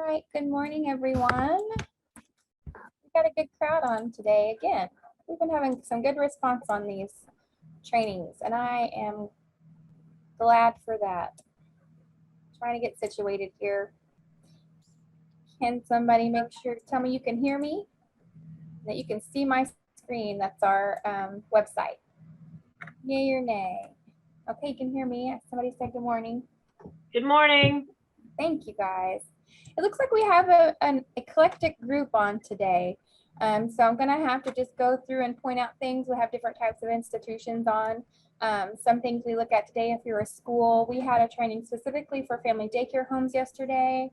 right, good morning, everyone. We've got a good crowd on today again. We've been having some good response on these trainings, and I am glad for that. Trying to get situated here. Can somebody make sure to tell me you can hear me? That you can see my screen. That's our website. Yay or nay? Okay, you can hear me. Somebody said good morning. Good morning. Thank you, guys. It looks like we have an eclectic group on today. So I'm going to have to just go through and point out things. We have different types of institutions on. Some things we look at today, if you're a school, we had a training specifically for family daycare homes yesterday.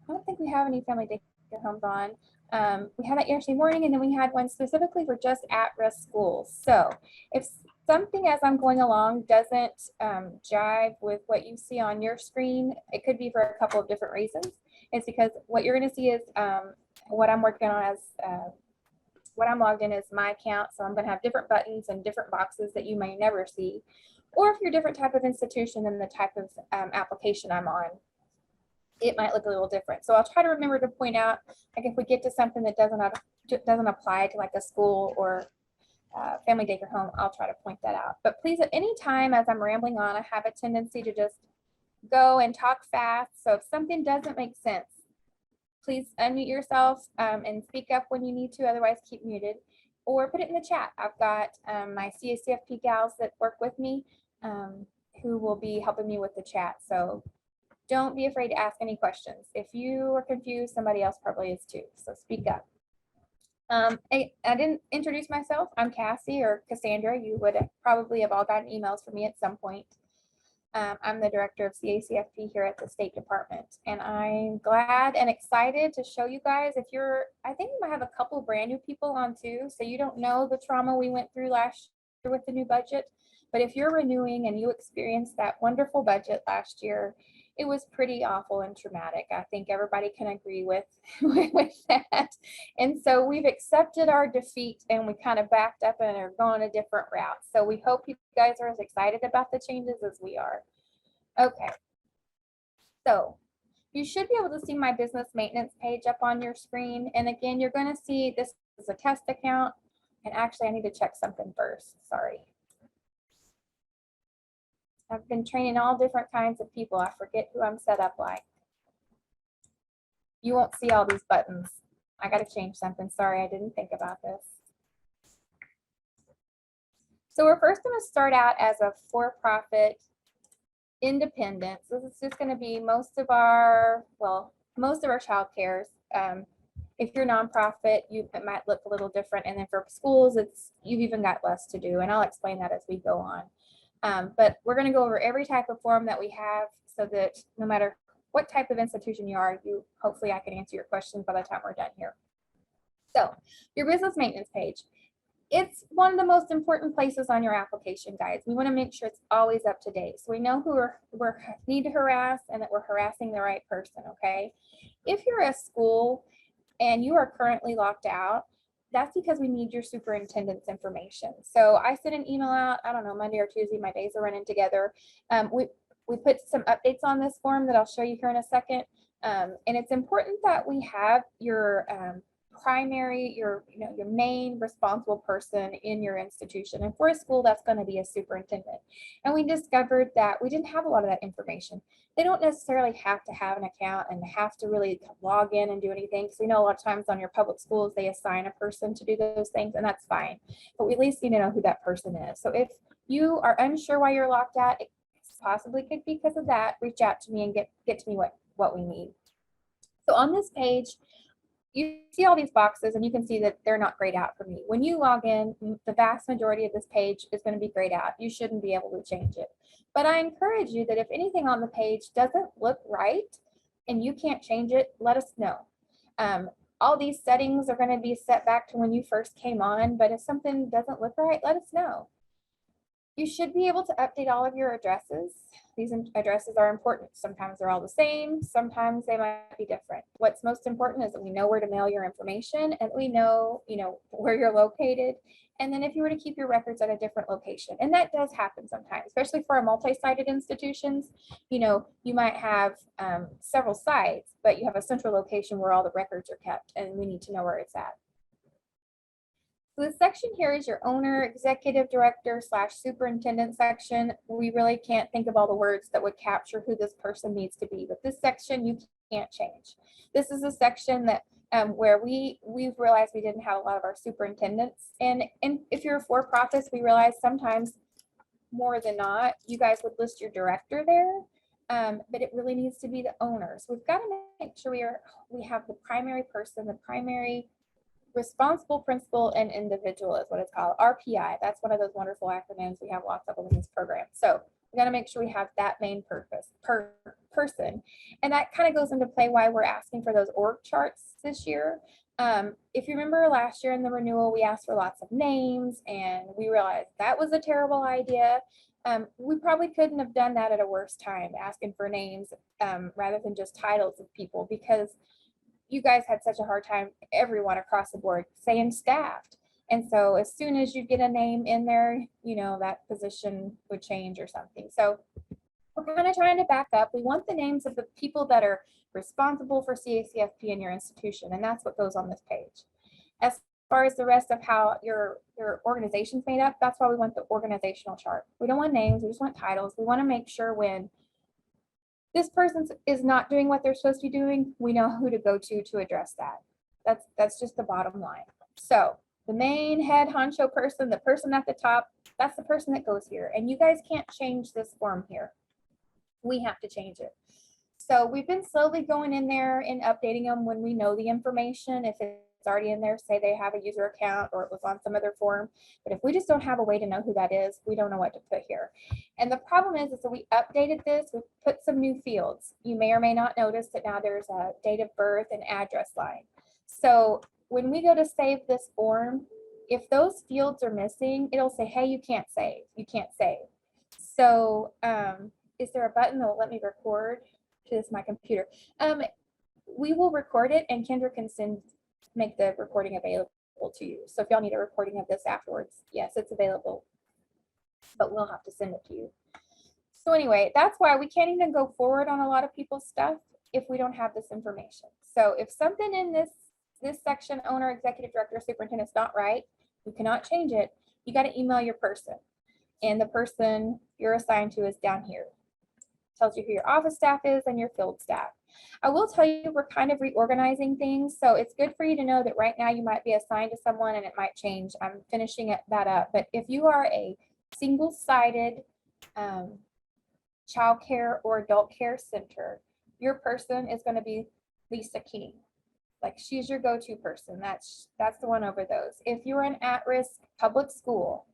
I don't think we have any family daycare homes on. We had that yesterday morning, and then we had one specifically for just at-risk schools. So if something as I'm going along doesn't jive with what you see on your screen, it could be for a couple of different reasons. It's because what you're going to see is what I'm working on as what I'm logged in is my account. So I'm going to have different buttons and different boxes that you may never see. Or if you're a different type of institution than the type of application I'm on, it might look a little different. So I'll try to remember to point out, like if we get to something that doesn't apply to like a school or family daycare home, I'll try to point that out. But please, at any time as I'm rambling on, I have a tendency to just go and talk fast. So if something doesn't make sense, please unmute yourself and speak up when you need to, otherwise keep muted, or put it in the chat. I've got my CACFP gals that work with me who will be helping me with the chat. So don't be afraid to ask any questions. If you are confused, somebody else probably is too, so speak up. I didn't introduce myself. I'm Cassie or Cassandra. You would probably have all gotten emails from me at some point. I'm the director of CACFP here at the State Department, and I'm glad and excited to show you guys. If you're, I think we might have a couple brand new people on too, so you don't know the trauma we went through last year with the new budget. But if you're renewing and you experienced that wonderful budget last year, it was pretty awful and traumatic. I think everybody can agree with that. And so we've accepted our defeat and we kind of backed up and are going a different route. So we hope you guys are as excited about the changes as we are. Okay. So you should be able to see my business maintenance page up on your screen. And again, you're going to see this is a test account. And actually, I need to check something first. Sorry. I've been training all different kinds of people. I forget who I'm set up like. You won't see all these buttons. I got to change something. Sorry, I didn't think about this. So we're first going to start out as a for-profit independent. So this is just going to be most of our child cares. If you're nonprofit, it might look a little different. And then for schools, you've even got less to do. And I'll explain that as we go on. But we're going to go over every type of form that we have so that no matter what type of institution you are, hopefully I can answer your questions by the time we're done here. So your business maintenance page, it's one of the most important places on your application, guys. We want to make sure it's always up to date. So we know who we need to harass and that we're harassing the right person, okay? If you're a school and you are currently locked out, that's because we need your superintendent's information. So I sent an email out, I don't know, Monday or Tuesday, my days are running together. We put some updates on this form that I'll show you here in a second. And it's important that we have your primary, your main responsible person in your institution. And for a school, that's going to be a superintendent. And we discovered that we didn't have a lot of that information. They don't necessarily have to have an account and have to really log in and do anything. So, a lot of times on your public schools, they assign a person to do those things, and that's fine. But we at least need to know who that person is. So if you are unsure why you're locked out, it possibly could be because of that. Reach out to me and get to me what we need. So on this page, you see all these boxes and you can see that they're not grayed out for me. When you log in, the vast majority of this page is going to be grayed out. You shouldn't be able to change it. But I encourage you that if anything on the page doesn't look right and you can't change it, let us know. All these settings are going to be set back to when you first came on, but if something doesn't look right, let us know. You should be able to update all of your addresses. These addresses are important. Sometimes they're all the same, sometimes they might be different. What's most important is that we know where to mail your information and we know, where you're located. And then if you were to keep your records at a different location, and that does happen sometimes, especially for our multi-sited institutions, you might have several sites, but you have a central location where all the records are kept, and we need to know where it's at. So this section here is your owner, executive director / superintendent section. We really can't think of all the words that would capture who this person needs to be, but this section you can't change. This is a section that where we've realized we didn't have a lot of our superintendents, and if you're for-profits, we realize sometimes more than not, you guys would list your director there, but it really needs to be the owner. So we've got to make sure we have the primary person, the primary responsible principal and individual is what it's called, RPI. That's one of those wonderful acronyms. We have lots of them in this program. So we got to make sure we have that main person. And that kind of goes into play why we're asking for those org charts this year. If you remember last year in the renewal, we asked for lots of names and we realized that was a terrible idea. We probably couldn't have done that at a worse time, asking for names rather than just titles of people, because you guys had such a hard time, everyone across the board, saying staffed. And so as soon as you get a name in there, that position would change or something. So we're kind of trying to back up. We want the names of the people that are responsible for CACFP in your institution, and that's what goes on this page. As far as the rest of how your organization's made up, that's why we want the organizational chart. We don't want names, we just want titles. We want to make sure when this person is not doing what they're supposed to be doing, we know who to go to address that. That's just the bottom line. So the main head honcho person, the person at the top, that's the person that goes here. And you guys can't change this form here. We have to change it. So we've been slowly going in there and updating them when we know the information. If it's already in there, say they have a user account or it was on some other form. But if we just don't have a way to know who that is, we don't know what to put here. And the problem is that we updated this, we put some new fields. You may or may not notice that now there's a date of birth and address line. So when we go to save this form, if those fields are missing, it'll say, hey, you can't save, you can't save. So is there a button that will let me record to my computer? We will record it and Kendra can make the recording available to you. So if y'all need a recording of this afterwards, yes, it's available, but we'll have to send it to you. So anyway, that's why we can't even go forward on a lot of people's stuff if we don't have this information. So if something in this section, owner, executive director, superintendent, is not right, you cannot change it. You got to email your person, and the person you're assigned to is down here. Tells you who your office staff is and your field staff. I will tell you, we're kind of reorganizing things, so it's good for you to know that right now you might be assigned to someone and it might change. I'm finishing that up, but if you are a single-sided child care or adult care center, your person is going to be Lisa King. Like, she's your go-to person. That's the one over those. If you're an at-risk public school,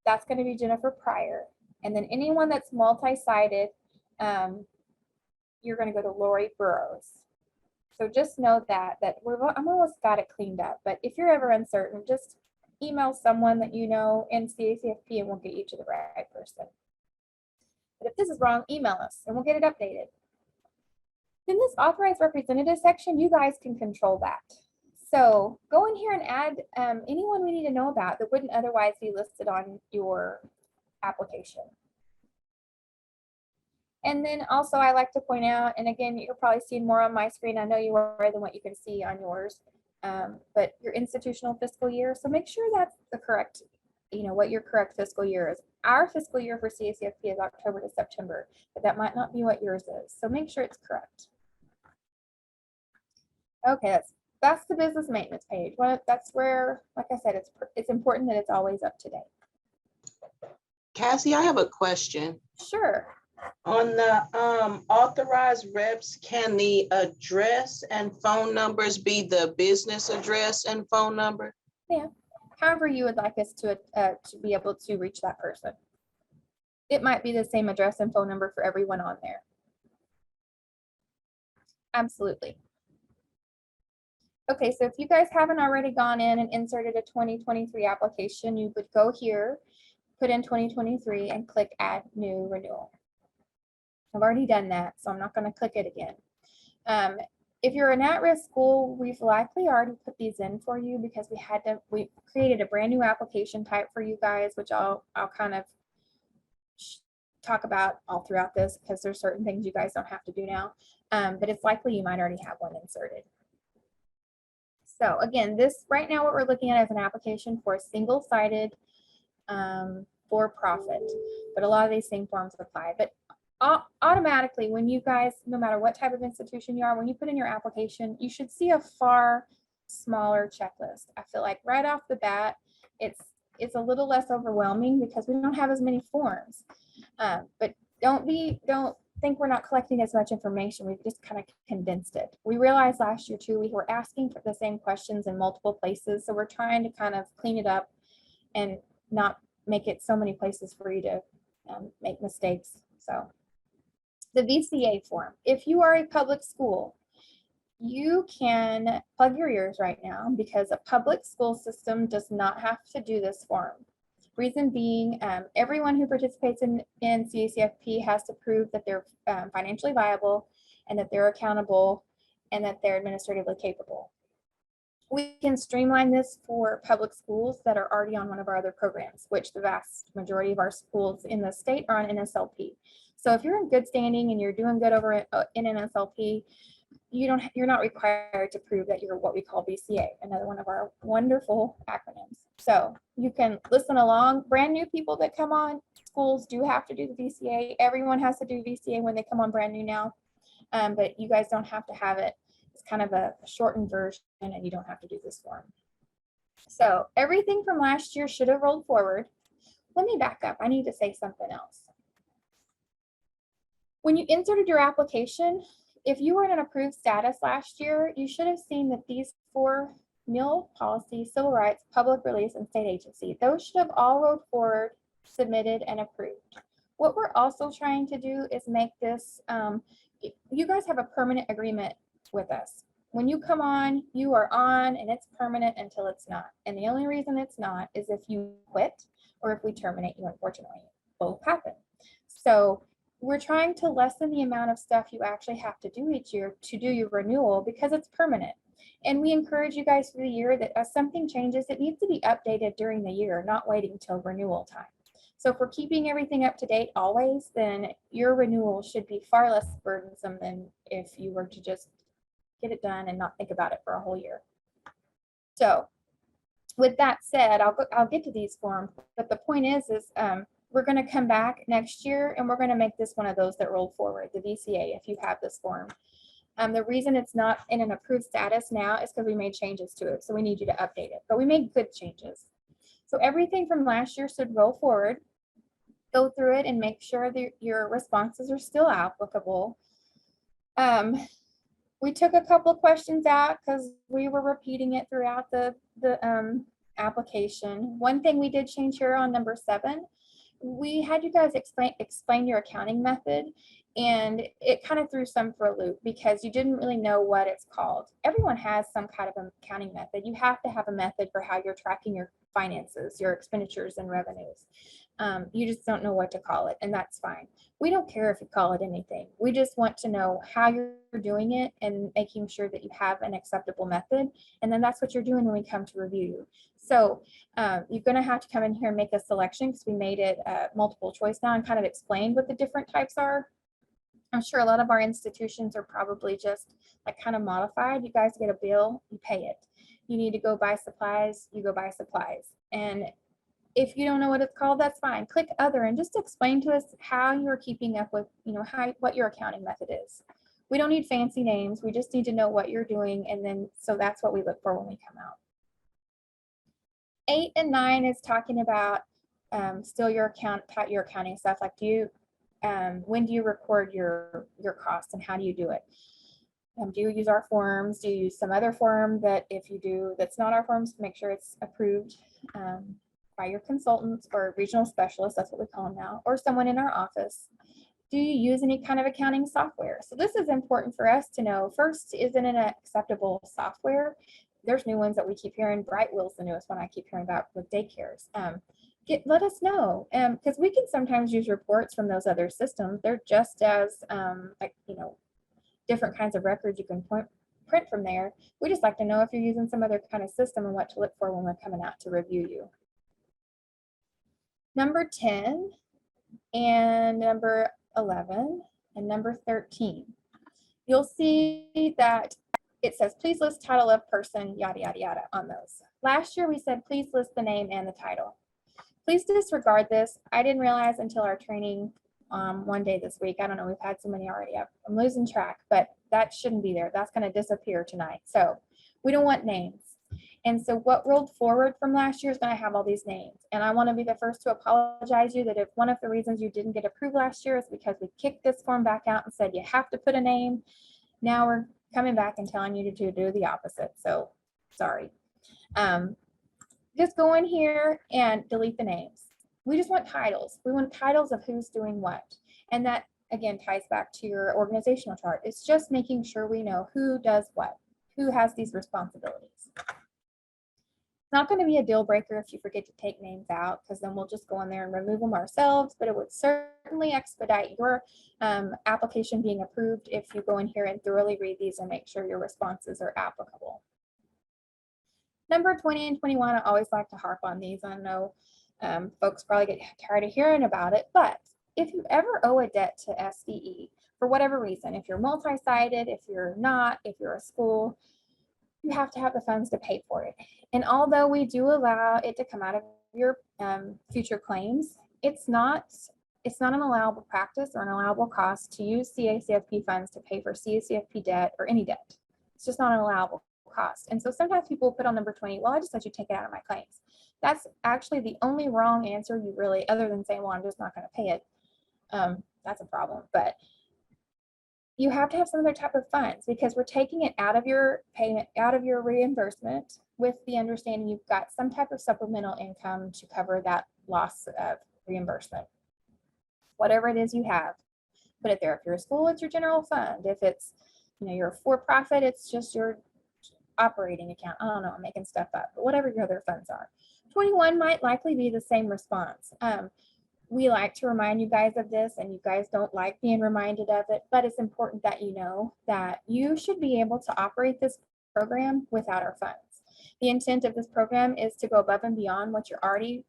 that's going to be Jennifer Pryor. And then anyone that's multi-sided, you're going to go to Lori Burrows. So just know that I'm almost got it cleaned up. But if you're ever uncertain, just email someone that you know in CACFP and we'll get you to the right person. But if this is wrong, email us and we'll get it updated. In this authorized representative section, you guys can control that. So go in here and add anyone we need to know about that wouldn't otherwise be listed on your application. And then also I like to point out, and again, you're probably seeing more on my screen, I know you are, than what you can see on yours, but your institutional fiscal year. So make sure that's the correct, what your correct fiscal year is. Our fiscal year for CACFP is October to September, but that might not be what yours is. So make sure it's correct. Okay, that's the business maintenance page. Well, that's where, like I said, it's important that it's always up to date. Cassie, I have a question. Sure. On the authorized reps, can the address and phone numbers be the business address and phone number? Yeah, however you would like us to be able to reach that person. It might be the same address and phone number for everyone on there. Absolutely. Okay, so if you guys haven't already gone in and inserted a 2023 application, you would go here, put in 2023 and click add new renewal. I've already done that, so I'm not going to click it again. If you're an at-risk school, we've likely already put these in for you because we created a brand new application type for you guys, which I'll kind of talk about all throughout this because there's certain things you guys don't have to do now, but it's likely you might already have one inserted. So again, this right now what we're looking at is an application for a single-sided for-profit, but a lot of these same forms apply. But automatically, when you guys, no matter what type of institution you are, when you put in your application, you should see a far smaller checklist. I feel like right off the bat, it's a little less overwhelming because we don't have as many forms. But don't think we're not collecting as much information. We've just kind of condensed it. We realized last year too, we were asking for the same questions in multiple places. So we're trying to kind of clean it up and not make it so many places for you to make mistakes. So the VCA form, if you are a public school, you can plug your ears right now because a public school system does not have to do this form. Reason being, everyone who participates in CACFP has to prove that they're financially viable and that they're accountable and that they're administratively capable. We can streamline this for public schools that are already on one of our other programs, which the vast majority of our schools in the state are on NSLP. So if you're in good standing and you're doing good over in NSLP, you're not required to prove that you're what we call VCA, another one of our wonderful acronyms. So you can listen along. Brand new people that come on, schools do have to do the VCA. Everyone has to do VCA when they come on brand new now, but you guys don't have to have it. It's kind of a shortened version and you don't have to do this form. So everything from last year should have rolled forward. Let me back up. I need to say something else. When you inserted your application, if you were in an approved status last year, you should have seen that these 4 meal policy, civil rights, public release, and state agency, those should have all rolled forward, submitted, and approved. What we're also trying to do is make this, you guys have a permanent agreement with us. When you come on, you are on and it's permanent until it's not. And the only reason it's not is if you quit or if we terminate you, unfortunately. Both happen. So we're trying to lessen the amount of stuff you actually have to do each year to do your renewal because it's permanent. And we encourage you guys through the year that as something changes, it needs to be updated during the year, not waiting till renewal time. So if we're keeping everything up to date always, then your renewal should be far less burdensome than if you were to just get it done and not think about it for a whole year. So with that said, I'll get to these forms, but the point is we're going to come back next year and we're going to make this one of those that roll forward, the VCA, if you have this form. The reason it's not in an approved status now is because we made changes to it. So we need you to update it, but we made good changes. So everything from last year should roll forward. Go through it and make sure that your responses are still applicable. We took a couple of questions out because we were repeating it throughout the application. One thing we did change here on number 7, we had you guys explain your accounting method, and it kind of threw some for a loop because you didn't really know what it's called. Everyone has some kind of an accounting method. You have to have a method for how you're tracking your finances, your expenditures and revenues. You just don't know what to call it, and that's fine. We don't care if you call it anything. We just want to know how you're doing it and making sure that you have an acceptable method, and then that's what you're doing when we come to review you. So you're going to have to come in here and make a selection because we made it multiple choice now and kind of explained what the different types are. I'm sure a lot of our institutions are probably just like kind of modified. You guys get a bill, you pay it. You need to go buy supplies, you go buy supplies. And if you don't know what it's called, that's fine. Click other and just explain to us how you're keeping up with, what your accounting method is. We don't need fancy names. We just need to know what you're doing. And then, so that's what we look for when we come out. 8 and 9 is talking about still your accounting stuff. Like when do you record your costs and how do you do it? Do you use our forms? Do you use some other form that if you do, that's not our forms, make sure it's approved by your consultants or regional specialists, that's what we call them now, or someone in our office. Do you use any kind of accounting software? So this is important for us to know. First, is it an acceptable software? There's new ones that we keep hearing. Brightwheel's the newest one I keep hearing about with daycares. let us know, because we can sometimes use reports from those other systems. They're just as like, different kinds of records you can print from there. We just like to know if you're using some other kind of system and what to look for when we're coming out to review you. Number 10 and number 11 and number 13. You'll see that it says, please list title of person, yada, yada, yada on those. Last year we said, please list the name and the title. Please disregard this. I didn't realize until our training one day this week. I don't know, we've had so many already. I'm losing track, but that shouldn't be there. That's going to disappear tonight. So we don't want names. And so what rolled forward from last year is going to have all these names. And I want to be the first to apologize to you that if one of the reasons you didn't get approved last year is because we kicked this form back out and said you have to put a name. Now we're coming back and telling you to do the opposite. So sorry. Just go in here and delete the names. We just want titles. We want titles of who's doing what. And that, again, ties back to your organizational chart. It's just making sure we know who does what, who has these responsibilities. It's not going to be a deal breaker if you forget to take names out, because then we'll just go in there and remove them ourselves, but it would certainly expedite your application being approved if you go in here and thoroughly read these and make sure your responses are applicable. Number 20 and 21, I always like to harp on these. I know folks probably get tired of hearing about it, but if you ever owe a debt to SDE, for whatever reason, if you're multi-sided, if you're not, if you're a school, you have to have the funds to pay for it. And although we do allow it to come out of your future claims, it's not an allowable practice or an allowable cost to use CACFP funds to pay for CACFP debt or any debt. It's just not an allowable cost. And so sometimes people put on number 20, well, I just let you take it out of my claims. That's actually the only wrong answer you really, other than saying, well, I'm just not going to pay it. That's a problem. But you have to have some other type of funds, because we're taking it out of your payment, out of your reimbursement, with the understanding you've got some type of supplemental income to cover that loss of reimbursement. Whatever it is you have, put it there. If you're a school, it's your general fund. If it's, you're a for-profit, it's just your operating account. I don't know, I'm making stuff up, but whatever your other funds are. 21 might likely be the same response. We like to remind you guys of this, and you guys don't like being reminded of it, but it's important that you know that you should be able to operate this program without our funds. The intent of this program is to go above and beyond what you're already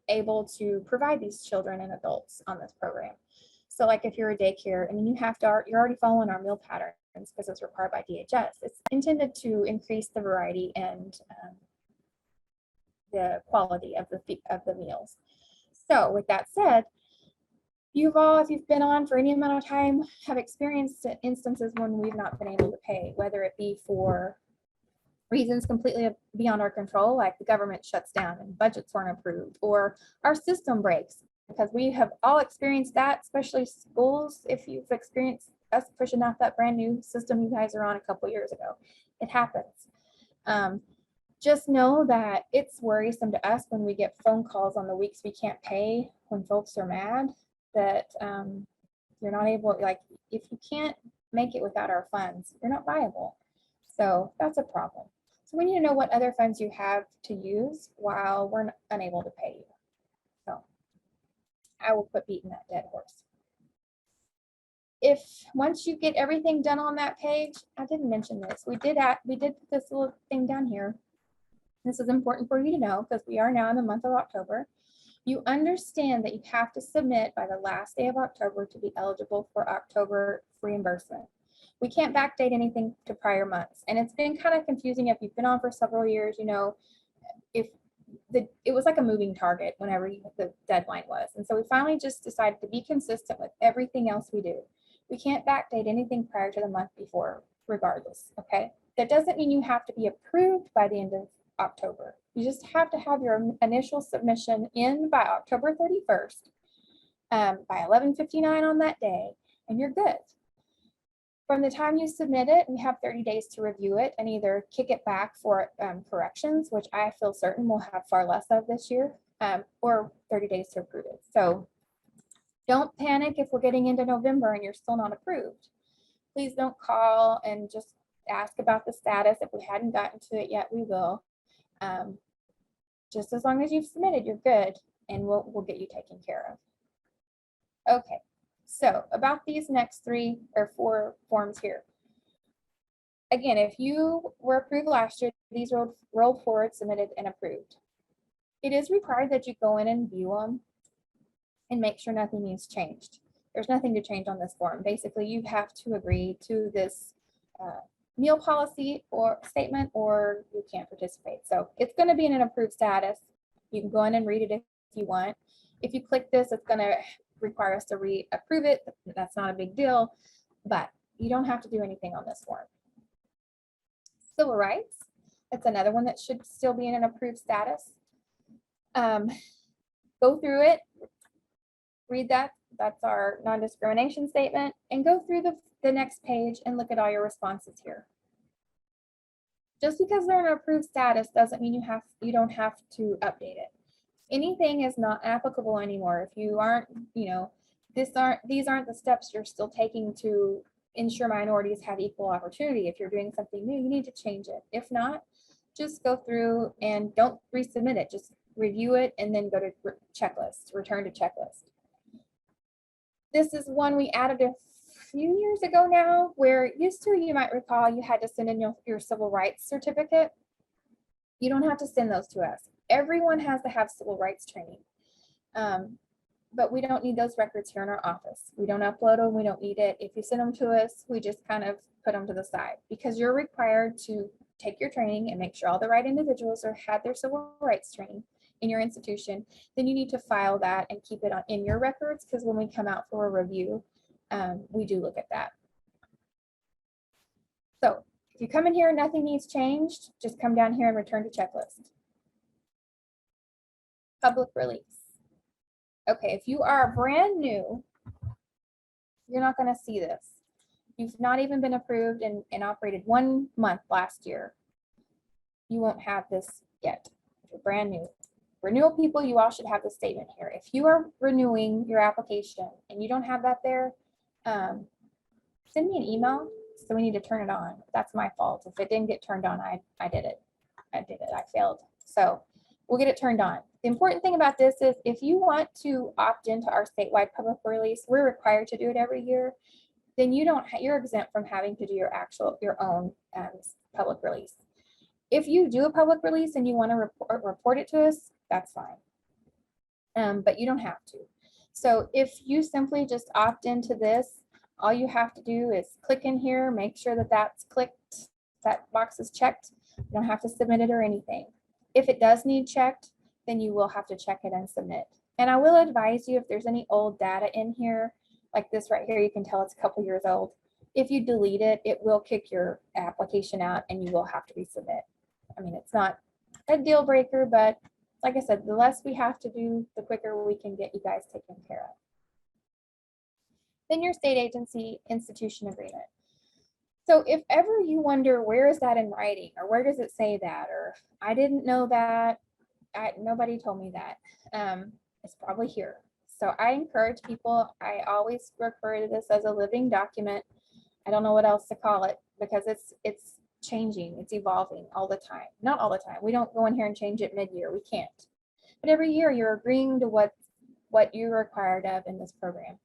able to provide these children and adults on this program. So like if you're a daycare, you're already following our meal patterns because it's required by DHS. It's intended to increase the variety and the quality of the meals. So with that said, if you've been on for any amount of time, have experienced instances when we've not been able to pay, whether it be for reasons completely beyond our control, like the government shuts down and budgets weren't approved, or our system breaks, because we have all experienced that, especially schools. If you've experienced us pushing out that brand new system you guys are on a couple years ago, it happens. Just know that it's worrisome to us when we get phone calls on the weeks we can't pay, when folks are mad that you're not able, like if you can't make it without our funds, you're not viable. So that's a problem. So we need to know what other funds you have to use while we're unable to pay you. So I will quit beating that dead horse. If once you get everything done on that page, I didn't mention this. We did put this little thing down here. This is important for you to know because we are now in the month of October. You understand that you have to submit by the last day of October to be eligible for October reimbursement. We can't backdate anything to prior months. And it's been kind of confusing if you've been on for several years, if it was like a moving target whenever the deadline was. And so we finally just decided to be consistent with everything else we do. We can't backdate anything prior to the month before, regardless, okay? That doesn't mean you have to be approved by the end of October. You just have to have your initial submission in by October 31st, by 11:59 on that day, and you're good. From the time you submit it, we have 30 days to review it and either kick it back for corrections, which I feel certain we'll have far less of this year, or 30 days to approve it. So don't panic if we're getting into November and you're still not approved. Please don't call and just ask about the status. If we hadn't gotten to it yet, we will. Just as long as you've submitted, you're good, and we'll get you taken care of. Okay, so about these next 3 or 4 forms here. Again, if you were approved last year, these rolled forward, submitted, and approved. It is required that you go in and view them and make sure nothing needs changed. There's nothing to change on this form. Basically, you have to agree to this meal policy or statement, or you can't participate. So it's going to be in an approved status. You can go in and read it if you want. If you click this, it's going to require us to reapprove it. That's not a big deal, but you don't have to do anything on this form. Civil rights, it's another one that should still be in an approved status. Go through it, read that. That's our non-discrimination statement, and go through the next page and look at all your responses here. Just because they're in an approved status doesn't mean you don't have to update it. Anything is not applicable anymore. If you aren't, these aren't the steps you're still taking to ensure minorities have equal opportunity. If you're doing something new, you need to change it. If not, just go through and don't resubmit it. Just review it and then go to checklist, return to checklist. This is one we added a few years ago now, where used to, you might recall, you had to send in your civil rights certificate. You don't have to send those to us. Everyone has to have civil rights training. But we don't need those records here in our office. We don't upload them, we don't need it. If you send them to us, we just kind of put them to the side, because you're required to take your training and make sure all the right individuals had their civil rights training in your institution. Then you need to file that and keep it in your records, because when we come out for a review, we do look at that. So if you come in here and nothing needs changed, just come down here and return to checklist. Public release. Okay, if you are brand new, you're not going to see this. You've not even been approved and operated 1 month last year. You won't have this yet. If you're brand new. Renewal people, you all should have this statement here. If you are renewing your application and you don't have that there, send me an email. So we need to turn it on. That's my fault. If it didn't get turned on, I did it. I failed. So we'll get it turned on. The important thing about this is, if you want to opt into our statewide public release, we're required to do it every year. Then you're exempt from having to do your own public release. If you do a public release and you want to report it to us, that's fine. But you don't have to. So if you simply just opt into this, all you have to do is click in here, make sure that that's clicked, that box is checked. You don't have to submit it or anything. If it does need checked, then you will have to check it and submit. And I will advise you, if there's any old data in here, like this right here, you can tell it's a couple years old. If you delete it, it will kick your application out and you will have to resubmit. I mean, it's not a deal breaker, but like I said, the less we have to do, the quicker we can get you guys taken care of. Then your state agency institution agreement. So if ever you wonder, where is that in writing, or where does it say that, or I didn't know that, nobody told me that, it's probably here. So I encourage people, I always refer to this as a living document. I don't know what else to call it, because it's changing, it's evolving all the time. Not all the time. We don't go in here and change it mid-year. We can't. But every year you're agreeing to what you're required of in this program.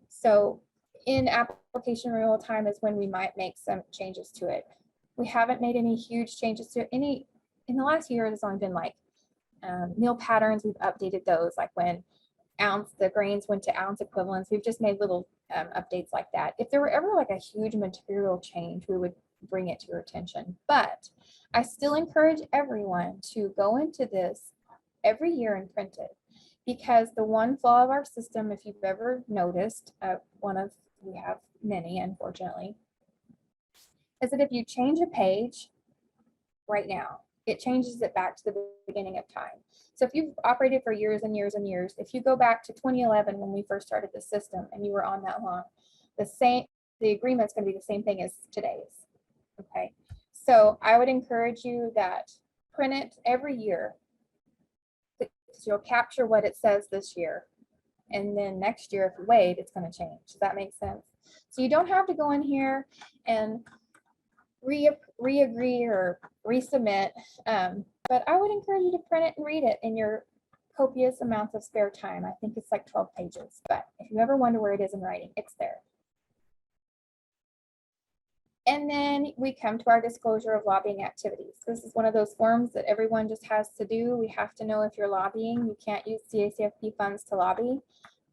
So in application renewal time is when we might make some changes to it. We haven't made any huge changes to any in the last year. It's only been like meal patterns. We've updated those, like when the grains went to ounce equivalents. We've just made little updates like that. If there were ever like a huge material change, we would bring it to your attention. But I still encourage everyone to go into this every year and print it, because the one flaw of our system, if you've ever noticed, we have many, unfortunately, is that if you change a page right now, it changes it back to the beginning of time. So if you've operated for years and years and years, if you go back to 2011 when we first started the system and you were on that long, the agreement's going to be the same thing as today's. Okay, so I would encourage you that print it every year, because you'll capture what it says this year, and then next year, if you wait, it's going to change. Does that make sense? So you don't have to go in here and re-agree or resubmit but I would encourage you to print it and read it in your copious amounts of spare time. I think it's like 12 pages, but if you ever wonder where it is in writing, it's there. And then we come to our disclosure of lobbying activities. This is one of those forms that everyone just has to do. We have to know if you're lobbying. You can't use CACFP funds to lobby.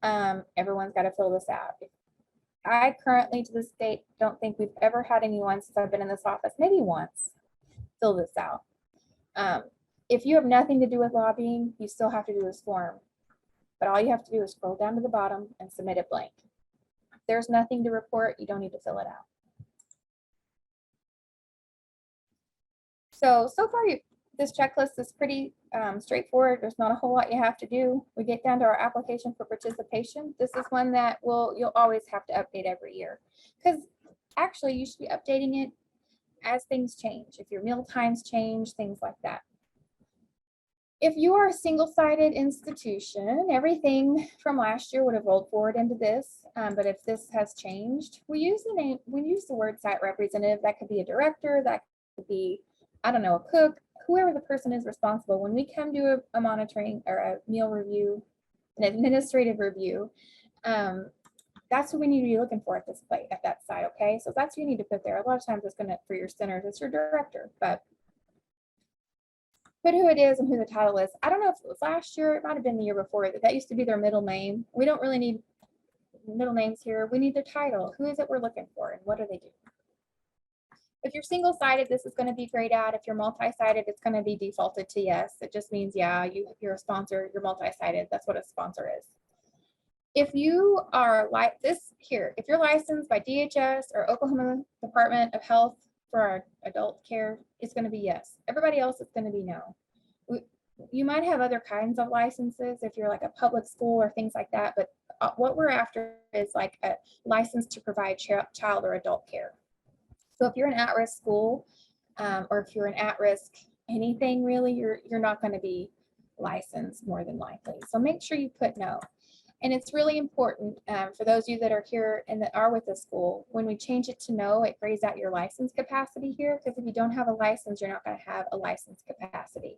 Everyone's got to fill this out. I currently, to this date, don't think we've ever had anyone since I've been in this office, maybe once, fill this out. If you have nothing to do with lobbying, you still have to do this form. But all you have to do is scroll down to the bottom and submit it blank. If there's nothing to report, you don't need to fill it out. So far, this checklist is pretty straightforward. There's not a whole lot you have to do. We get down to our application for participation. This is one that you'll always have to update every year, because actually you should be updating it as things change. If your meal times change, things like that. If you are a single-sided institution, everything from last year would have rolled forward into this. But if this has changed, we use the word site representative. That could be a director. That could be, I don't know, a cook, whoever the person is responsible. When we come to a monitoring or a meal review, an administrative review, that's what we need to be looking for at this plate, at that side, okay? So that's what you need to put there. A lot of times it's gonna, for your centers, it's your director, but put who it is and who the title is. I don't know if it was last year, it might have been the year before. That used to be their middle name. We don't really need middle names here. We need their title. Who is it we're looking for and what do they do? If you're single-sided, this is going to be grayed out. If you're multi-sided, it's going to be defaulted to yes. It just means, yeah, you're a sponsor, you're multi-sided. That's what a sponsor is. If you are like this here, if you're licensed by DHS or Oklahoma Department of Health for our adult care, it's going to be yes. Everybody else, it's going to be no. You might have other kinds of licenses if you're like a public school or things like that, but what we're after is like a license to provide child or adult care. So if you're an at-risk school, or if you're an at-risk anything really, you're not going to be licensed more than likely. So make sure you put no. And it's really important for those of you that are here and that are with the school, when we change it to no, it grays out your license capacity here, because if you don't have a license, you're not going to have a license capacity.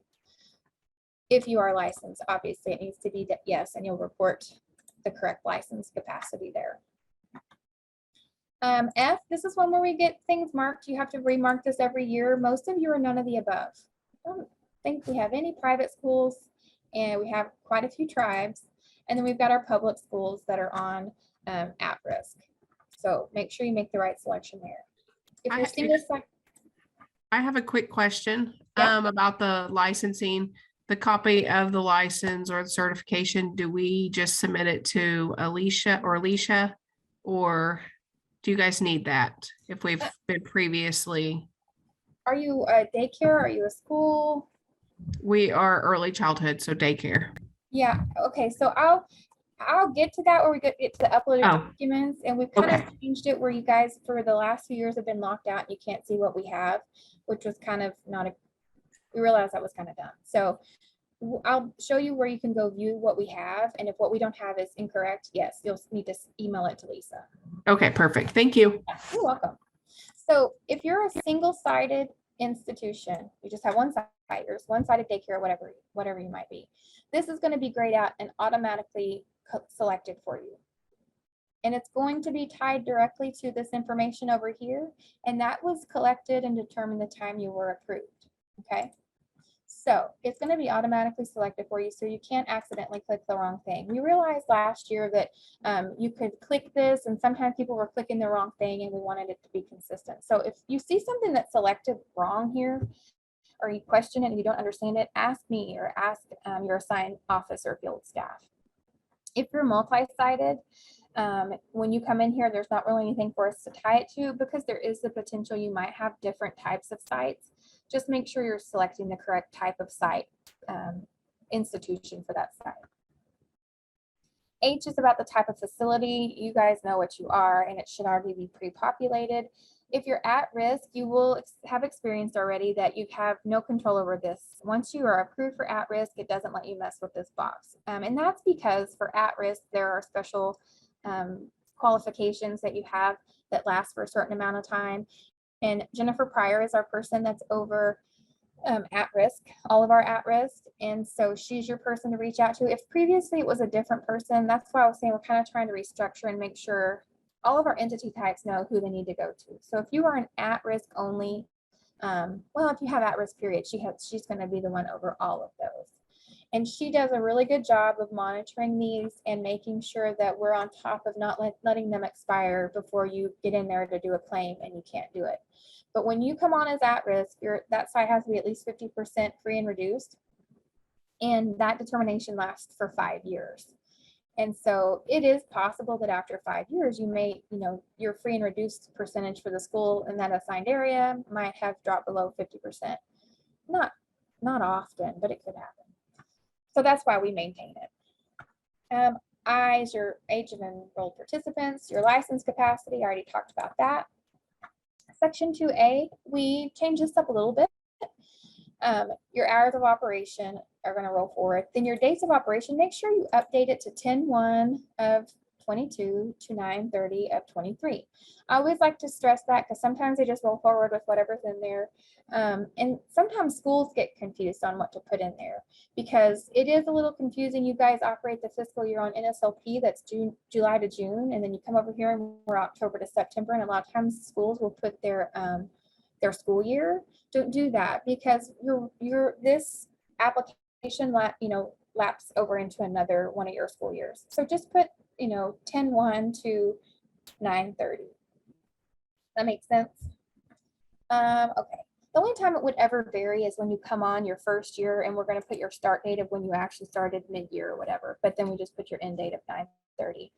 If you are licensed, obviously it needs to be yes, and you'll report the correct license capacity there. F, this is one where we get things marked. You have to remark this every year. Most of you are none of the above. I don't think we have any private schools, and we have quite a few tribes. And then we've got our public schools that are on at risk. So make sure you make the right selection there. If you're single side, I have a quick question Yeah. about the licensing. The copy of the license or the certification, do we just submit it to Alicia, or do you guys need that if we've been previously? Are you a daycare? Are you a school? We are early childhood, so daycare. Yeah, okay, so I'll get to that where we get to the uploaded documents, and we've kind of changed it where you guys for the last few years have been locked out and you can't see what we have, which was kind of we realized that was kind of dumb. So I'll show you where you can go view what we have, and if what we don't have is incorrect, yes, you'll need to email it to Lisa. Okay, perfect. Thank you. You're welcome. So if you're a single-sided institution, you just have one site, or one-sided daycare, whatever you might be, this is going to be grayed out and automatically selected for you. And it's going to be tied directly to this information over here, and that was collected and determined the time you were approved. Okay. So it's going to be automatically selected for you, so you can't accidentally click the wrong thing. We realized last year that you could click this, and sometimes people were clicking the wrong thing, and we wanted it to be consistent. So if you see something that's selected wrong here, or you question it and you don't understand it, ask me or ask your assigned office or field staff. If you're multi-sided, when you come in here, there's not really anything for us to tie it to, because there is the potential you might have different types of sites. Just make sure you're selecting the correct type of site, institution for that site. H is about the type of facility. You guys know what you are, and it should already be pre-populated. If you're at risk, you will have experienced already that you have no control over this. Once you are approved for at risk, it doesn't let you mess with this box. And that's because for at risk, there are special qualifications that you have that last for a certain amount of time. And Jennifer Pryor is our person that's over at risk, all of our at risk. And so she's your person to reach out to. If previously it was a different person, that's why I was saying we're kind of trying to restructure and make sure all of our entity types know who they need to go to. So if you are an at risk only, well, if you have at risk period, she's going to be the one over all of those. And she does a really good job of monitoring these and making sure that we're on top of not letting them expire before you get in there to do a claim and you can't do it. But when you come on as at risk, that site has to be at least 50% free and reduced. And that determination lasts for 5 years. And so it is possible that after 5 years, you may, your free and reduced percentage for the school in that assigned area might have dropped below 50%. Not often, but it could happen. So that's why we maintain it. I is your age of enrolled participants, your license capacity. I already talked about that. Section 2A, we change this up a little bit. Your hours of operation are going to roll forward. Then your dates of operation, make sure you update it to 10/1 of 22 to 9/30 of 23. I always like to stress that because sometimes they just roll forward with whatever's in there. And sometimes schools get confused on what to put in there because it is a little confusing. You guys operate the fiscal year on NSLP, that's July to June, and then you come over here and we're October to September, and a lot of times schools will put their school year. Don't do that because this application lapse over into another one of your school years. So just put 10/1 to 9/30. That makes sense. Okay. The only time it would ever vary is when you come on your first year and we're going to put your start date of when you actually started mid-year or whatever, but then we just put your end date of 9/30.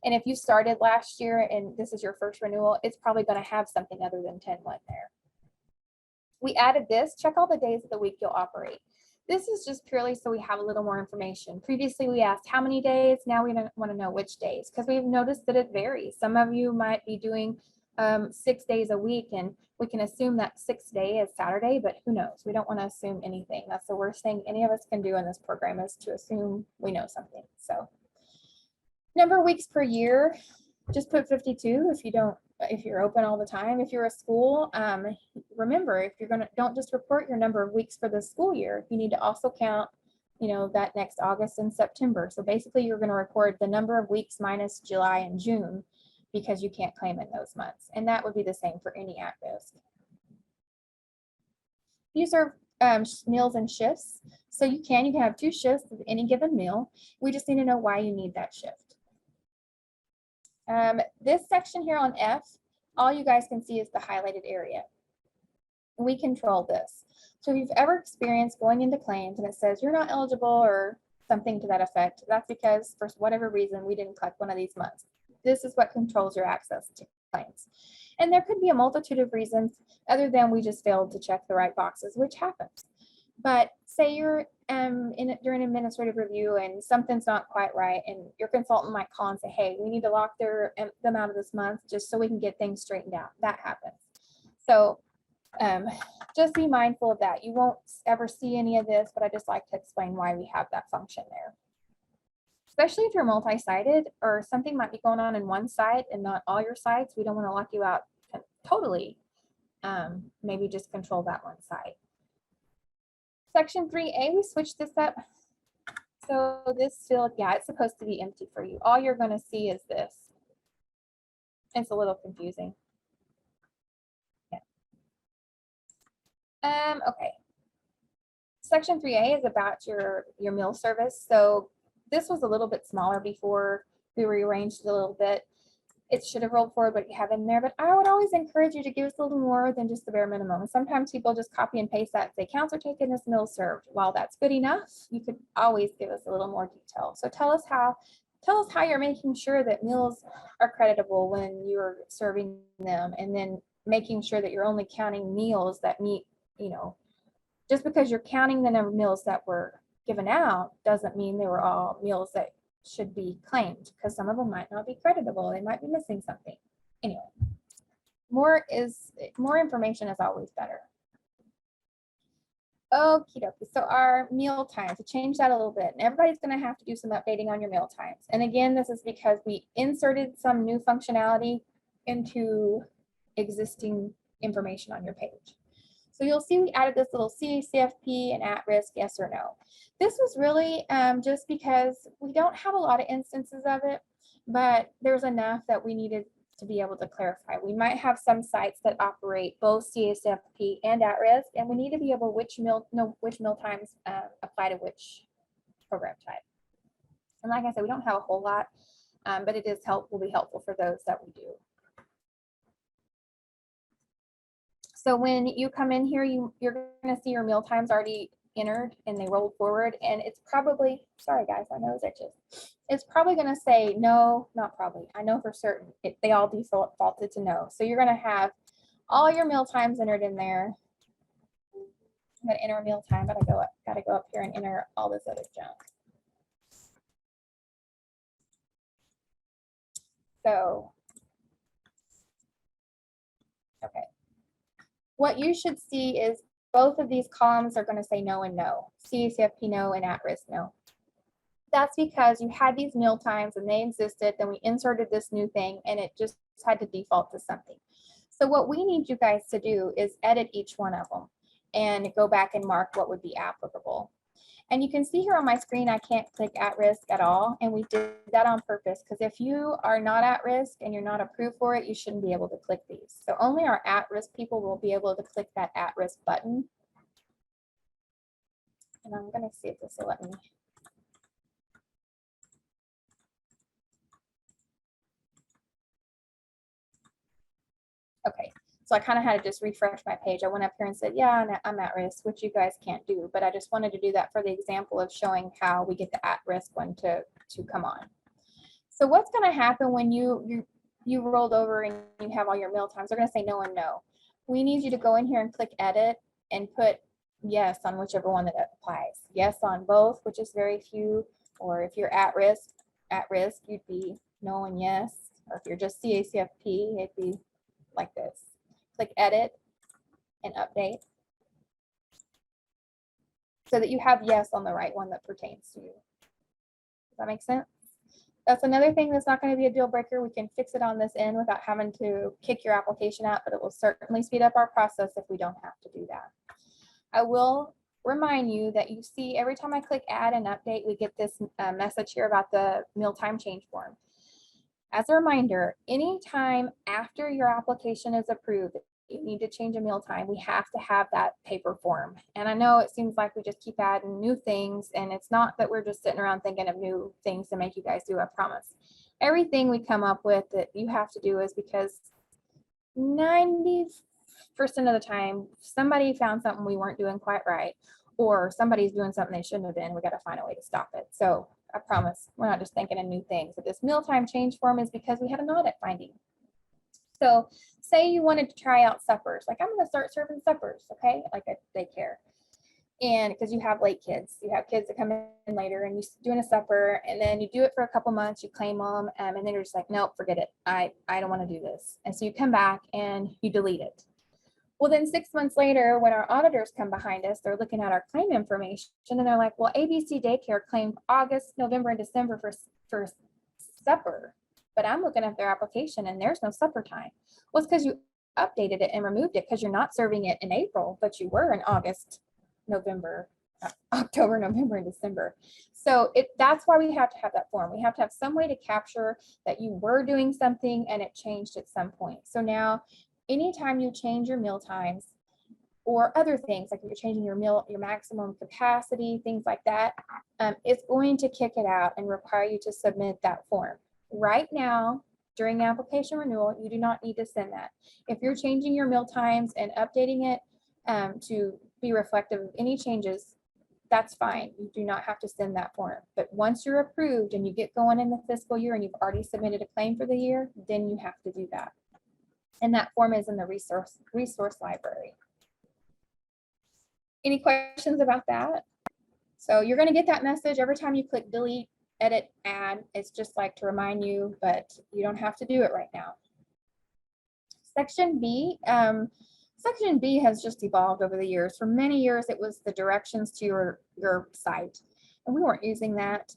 And if you started last year and this is your first renewal, it's probably going to have something other than 10/1 there. We added this, check all the days of the week you'll operate. This is just purely so we have a little more information. Previously, we asked how many days. Now we don't want to know which days because we've noticed that it varies. Some of you might be doing 6 days a week, and we can assume that 6th day is Saturday, but who knows? We don't want to assume anything. That's the worst thing any of us can do in this program is to assume we know something. So number of weeks per year, just put 52 if you're open all the time. If you're a school, remember, if you're don't just report your number of weeks for the school year, you need to also count, that next August and September. So basically you're going to record the number of weeks minus July and June because you can't claim in those months. And that would be the same for any at risk. You serve meals and shifts. So you can have 2 shifts of any given meal. We just need to know why you need that shift. This section here on F, all you guys can see is the highlighted area. We control this. So if you've ever experienced going into claims and it says you're not eligible or something to that effect, that's because for whatever reason we didn't collect one of these months. This is what controls your access to claims. And there could be a multitude of reasons other than we just failed to check the right boxes, which happens. But say you're during administrative review and something's not quite right, and your consultant might call and say, hey, we need to lock them out of this month just so we can get things straightened out. That happens. So just be mindful of that. You won't ever see any of this, but I just like to explain why we have that function there. Especially if you're multi-sited or something might be going on in one site and not all your sites. We don't want to lock you out totally. Maybe just control that one site. Section 3A, we switched this up. So this field, it's supposed to be empty for you. All you're going to see is this. It's a little confusing. Yeah. Okay. Section 3A is about your meal service. So this was a little bit smaller before we rearranged it a little bit. It should have rolled forward what you have in there, but I would always encourage you to give us a little more than just the bare minimum. Sometimes people just copy and paste that and say, counts are taken as meals served. While that's good enough, you could always give us a little more detail. So tell us how you're making sure that meals are creditable when you're serving them, and then making sure that you're only counting meals that meet, just because you're counting the number of meals that were given out doesn't mean they were all meals that should be claimed, because some of them might not be creditable. They might be missing something. Anyway, more information is always better. Okie dokie. So our meal times, to change that a little bit, and everybody's going to have to do some updating on your meal times. And again, this is because we inserted some new functionality into existing information on your page. So you'll see we added this little CACFP and at risk, yes or no. This was really just because we don't have a lot of instances of it, but there's enough that we needed to be able to clarify. We might have some sites that operate both CACFP and at risk, and we need to be able to know which meal times apply to which program type. And like I said, we don't have a whole lot, but it is will be helpful for those that we do. So when you come in here, you're going to see your meal times already entered and they rolled forward, and it's probably, sorry guys, my nose itches. It's probably going to say no, not probably. I know for certain they all defaulted to no. So you're going to have all your meal times entered in there. I'm going to enter a meal time, but got to go up here and enter all this other junk. So, okay. What you should see is both of these columns are going to say no and no. CACFP no and at risk no. That's because you had these meal times and they existed, then we inserted this new thing and it just had to default to something. So what we need you guys to do is edit each one of them and go back and mark what would be applicable. And you can see here on my screen, I can't click at risk at all. And we did that on purpose because if you are not at risk and you're not approved for it, you shouldn't be able to click these. So only our at risk people will be able to click that at risk button. And I'm going to see if this will let me. Okay. So I kind of had to just refresh my page. I went up here and said, yeah, I'm at risk, which you guys can't do, but I just wanted to do that for the example of showing how we get the at-risk one to come on. So what's going to happen when you rolled over and you have all your meal times? They're going to say no and no. We need you to go in here and click edit and put yes on whichever one that applies. Yes on both, which is very few, or if you're at risk, you'd be no and yes, or if you're just CACFP, it'd be like this. Click edit and update so that you have yes on the right one that pertains to you. Does that make sense? That's another thing that's not going to be a deal breaker. We can fix it on this end without having to kick your application out, but it will certainly speed up our process if we don't have to do that. I will remind you that you see every time I click add and update, we get this message here about the mealtime change form. As a reminder, anytime after your application is approved, you need to change a mealtime, we have to have that paper form. And I know it seems like we just keep adding new things, and it's not that we're just sitting around thinking of new things to make you guys do, I promise. Everything we come up with that you have to do is because 90% of the time, somebody found something we weren't doing quite right, or somebody's doing something they shouldn't have been. We got to find a way to stop it. So I promise we're not just thinking of new things. But this mealtime change form is because we had an audit finding. So say you wanted to try out suppers, like I'm going to start serving suppers, okay, like a daycare. And because you have late kids, you have kids that come in later and you're doing a supper, and then you do it for a couple months, you claim them, and then you're just like, nope, forget it. I don't want to do this. And so you come back and you delete it. Well, then 6 months later, when our auditors come behind us, they're looking at our claim information and they're like, well, ABC Daycare claimed August, November, and December for supper. But I'm looking at their application and there's no supper time. Well, it's because you updated it and removed it because you're not serving it in April, but you were in August, November, October, November, and December. So that's why we have to have that form. We have to have some way to capture that you were doing something and it changed at some point. So now, anytime you change your meal times or other things, like if you're changing your maximum capacity, things like that, it's going to kick it out and require you to submit that form. Right now, during application renewal, you do not need to send that. If you're changing your meal times and updating it to be reflective of any changes, that's fine. You do not have to send that form. But once you're approved and you get going in the fiscal year and you've already submitted a claim for the year, then you have to do that. And that form is in the resource library. Any questions about that? So you're going to get that message every time you click delete, edit, add. It's just like to remind you, but you don't have to do it right now. Section B. Section B has just evolved over the years. For many years, it was the directions to your site. And we weren't using that.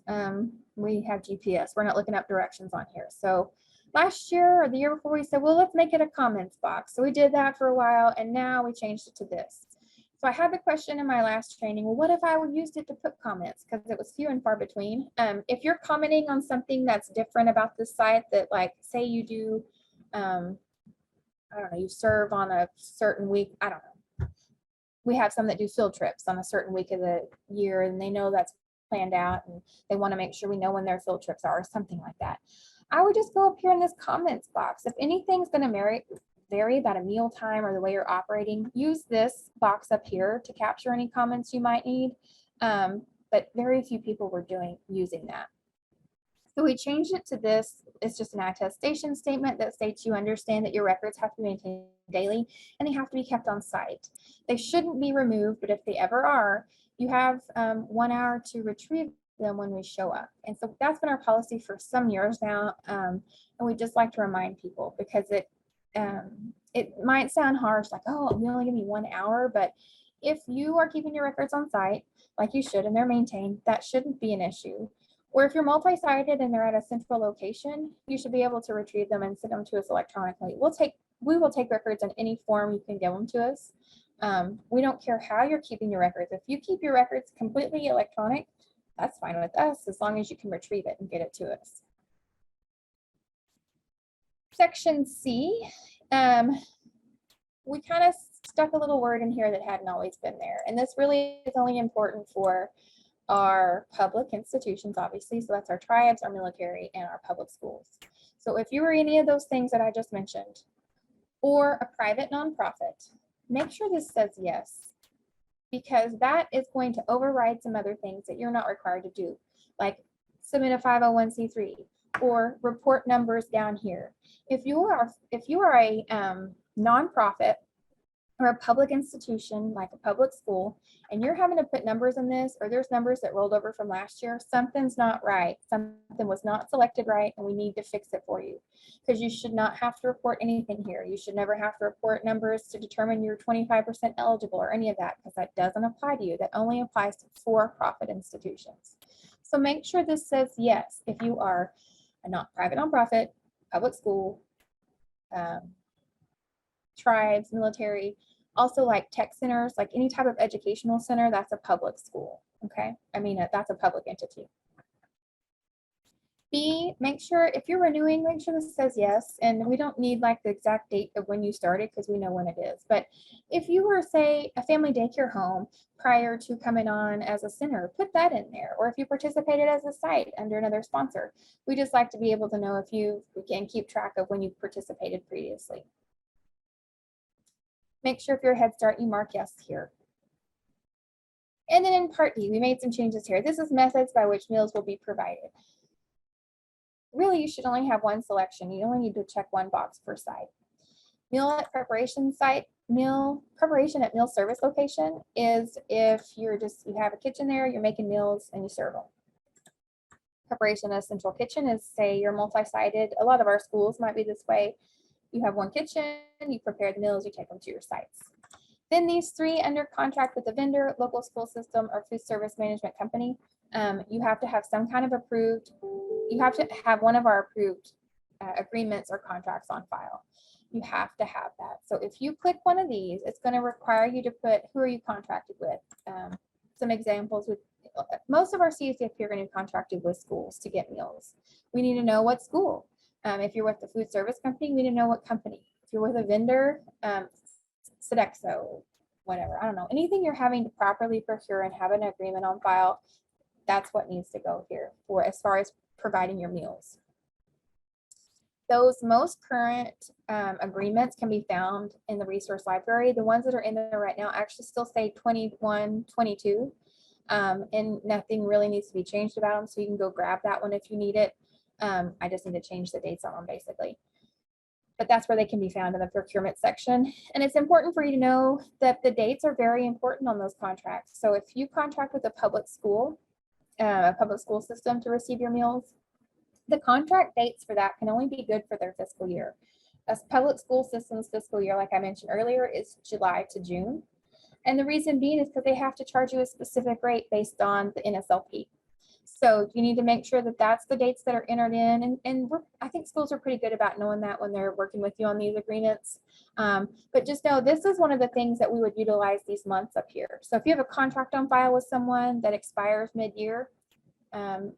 We have GPS. We're not looking up directions on here. So last year or the year before, we said, well, let's make it a comments box. So we did that for a while, and now we changed it to this. So I had the question in my last training, well, what if I used it to put comments? Because it was few and far between. If you're commenting on something that's different about the site, that like, say you do, I don't know, you serve on a certain week, I don't know. We have some that do field trips on a certain week of the year, and they know that's planned out, and they want to make sure we know when their field trips are, or something like that. I would just go up here in this comments box. If anything's going to vary about a meal time or the way you're operating, use this box up here to capture any comments you might need. But very few people were using that. So we changed it to this. It's just an attestation statement that states you understand that your records have to be maintained daily and they have to be kept on site. They shouldn't be removed, but if they ever are, you have 1 hour to retrieve them when we show up. And so that's been our policy for some years now. And we just like to remind people, because it might sound harsh, like, oh, you only give me 1 hour, but if you are keeping your records on site like you should and they're maintained, that shouldn't be an issue. Or if you're multi-sited and they're at a central location, you should be able to retrieve them and send them to us electronically. We will take records in any form you can give them to us. We don't care how you're keeping your records. If you keep your records completely electronic, that's fine with us, as long as you can retrieve it and get it to us. Section C, we kind of stuck a little word in here that hadn't always been there. And this really is only important for our public institutions, obviously. So that's our tribes, our military, and our public schools. So if you were any of those things that I just mentioned, or a private nonprofit, make sure this says yes, because that is going to override some other things that you're not required to do, like submit a 501c3 or report numbers down here. If you are a nonprofit or a public institution like a public school, and you're having to put numbers in this, or there's numbers that rolled over from last year, something's not right. Something was not selected right, and we need to fix it for you, because you should not have to report anything here. You should never have to report numbers to determine you're 25% eligible or any of that, because that doesn't apply to you. That only applies to for-profit institutions. So make sure this says yes if you are a private nonprofit, public school, tribes, military, also like tech centers, like any type of educational center, that's a public school, okay? That's a public entity. B, make sure if you're renewing, make sure this says yes. And we don't need like the exact date of when you started, because we know when it is. But if you were, say, a family daycare home prior to coming on as a center, put that in there. Or if you participated as a site under another sponsor, we just like to be able to know if you can keep track of when you participated previously. Make sure if you're a Head Start, you mark yes here. And then in Part D, we made some changes here. This is methods by which meals will be provided. Really, you should only have one selection. You only need to check one box per site. Meal preparation site, meal preparation at meal service location is if you have a kitchen there, you're making meals and you serve them. Preparation at a central kitchen is, say, you're multi-sited. A lot of our schools might be this way. You have one kitchen, you prepare the meals, you take them to your sites. Then these three under contract with the vendor, local school system, or food service management company, you have to have some kind of you have to have one of our approved agreements or contracts on file. You have to have that. So if you click one of these, it's going to require you to put who are you contracted with. Some examples with most of our CACFP are going to be contracted with schools to get meals. We need to know what school. If you're with the food service company, we need to know what company. If you're with a vendor, Sodexo, whatever, I don't know. Anything you're having to properly procure and have an agreement on file, that's what needs to go here for as far as providing your meals. Those most current agreements can be found in the resource library. The ones that are in there right now actually still say 21, 22, and nothing really needs to be changed about them. So you can go grab that one if you need it. I just need to change the dates on them basically. But that's where they can be found in the procurement section. And it's important for you to know that the dates are very important on those contracts. So if you contract with a public school system to receive your meals, the contract dates for that can only be good for their fiscal year. A public school system's fiscal year, like I mentioned earlier, is July to June. And the reason being is because they have to charge you a specific rate based on the NSLP. So you need to make sure that that's the dates that are entered in. And I think schools are pretty good about knowing that when they're working with you on these agreements. But just know this is one of the things that we would utilize these months up here. So if you have a contract on file with someone that expires mid-year,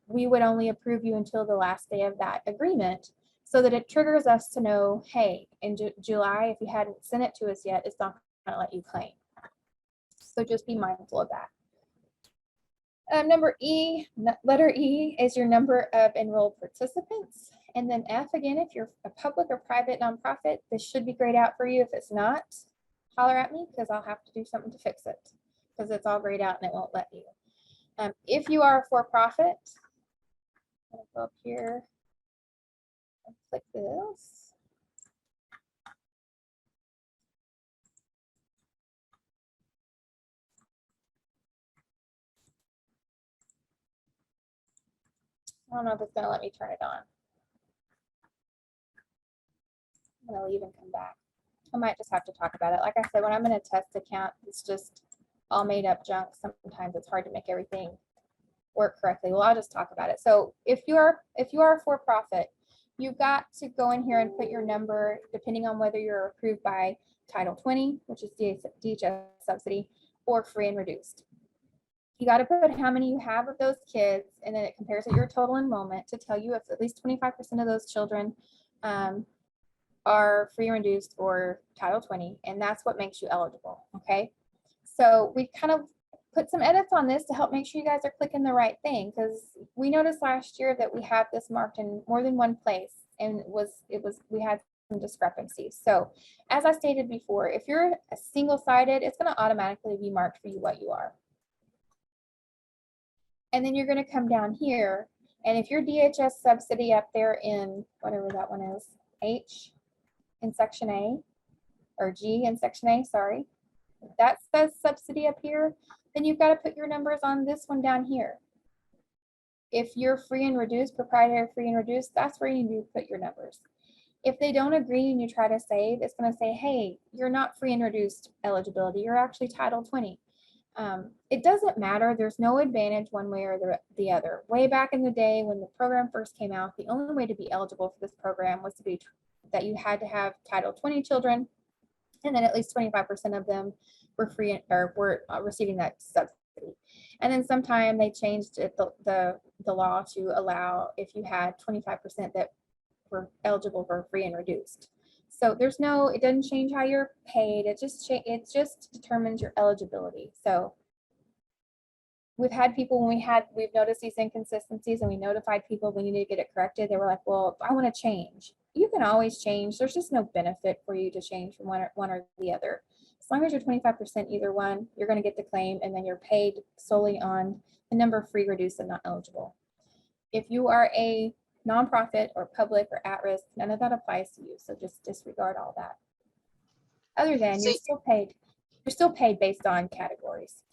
we would only approve you until the last day of that agreement, so that it triggers us to know, hey, in July, if you hadn't sent it to us yet, it's not going to let you claim. So just be mindful of that. Number E, letter E is your number of enrolled participants. And then F, again, if you're a public or private nonprofit, this should be grayed out for you. If it's not, holler at me because I'll have to do something to fix it, because it's all grayed out and it won't let you. If you are a for-profit, I'm going to go up here and click this. I don't know if it's going to let me turn it on. I'm going to leave and come back. I might just have to talk about it. Like I said, when I'm in a test account, it's just all made up junk. Sometimes it's hard to make everything work correctly. Well, I'll just talk about it. So if you are a for-profit, you've got to go in here and put your number, depending on whether you're approved by Title 20, which is Vhs Subsidy, or free and reduced. You got to put how many you have of those kids, and then it compares at your total enrollment to tell you if at least 25% of those children are free and reduced or Title 20, and that's what makes you eligible, okay? So we kind of put some edits on this to help make sure you guys are clicking the right thing, because we noticed last year that we had this marked in more than one place, and we had some discrepancies. So as I stated before, if you're a single-sided, it's going to automatically be marked for you what you are. And then you're going to come down here, and if your DHS subsidy up there in whatever that one is, H in section A, or G in section A, sorry, if that says subsidy up here, then you've got to put your numbers on this one down here. If you're free and reduced, proprietary free and reduced, that's where you need to put your numbers. If they don't agree and you try to save, it's going to say, hey, you're not free and reduced eligibility, you're actually Title 20. It doesn't matter. There's no advantage one way or the other. Way back in the day when the program first came out, the only way to be eligible for this program was to be that you had to have Title 20 children, and then at least 25% of them were free or were receiving that subsidy. And then sometime they changed it, the law to allow if you had 25% that were eligible for free and reduced. So there's no, it doesn't change how you're paid. It just determines your eligibility. So we've had people when we've noticed these inconsistencies and we notified people we need to get it corrected. They were like, well, I want to change. You can always change. There's just no benefit for you to change from one or the other. As long as you're 25% either one, you're going to get the claim, and then you're paid solely on the number of free, reduced, and not eligible. If you are a nonprofit or public or at risk, none of that applies to you. So just disregard all that. Other than you're still paid based on categories.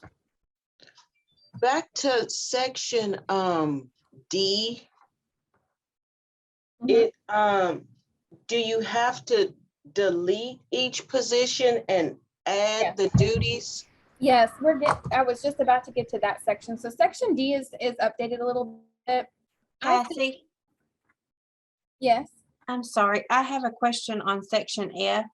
Back to section D. Mhm. Do you have to delete each position and add the duties? Yes, I was just about to get to that section. So section D is updated a little bit. Kathy, Yes. I'm sorry. I have a question on section F.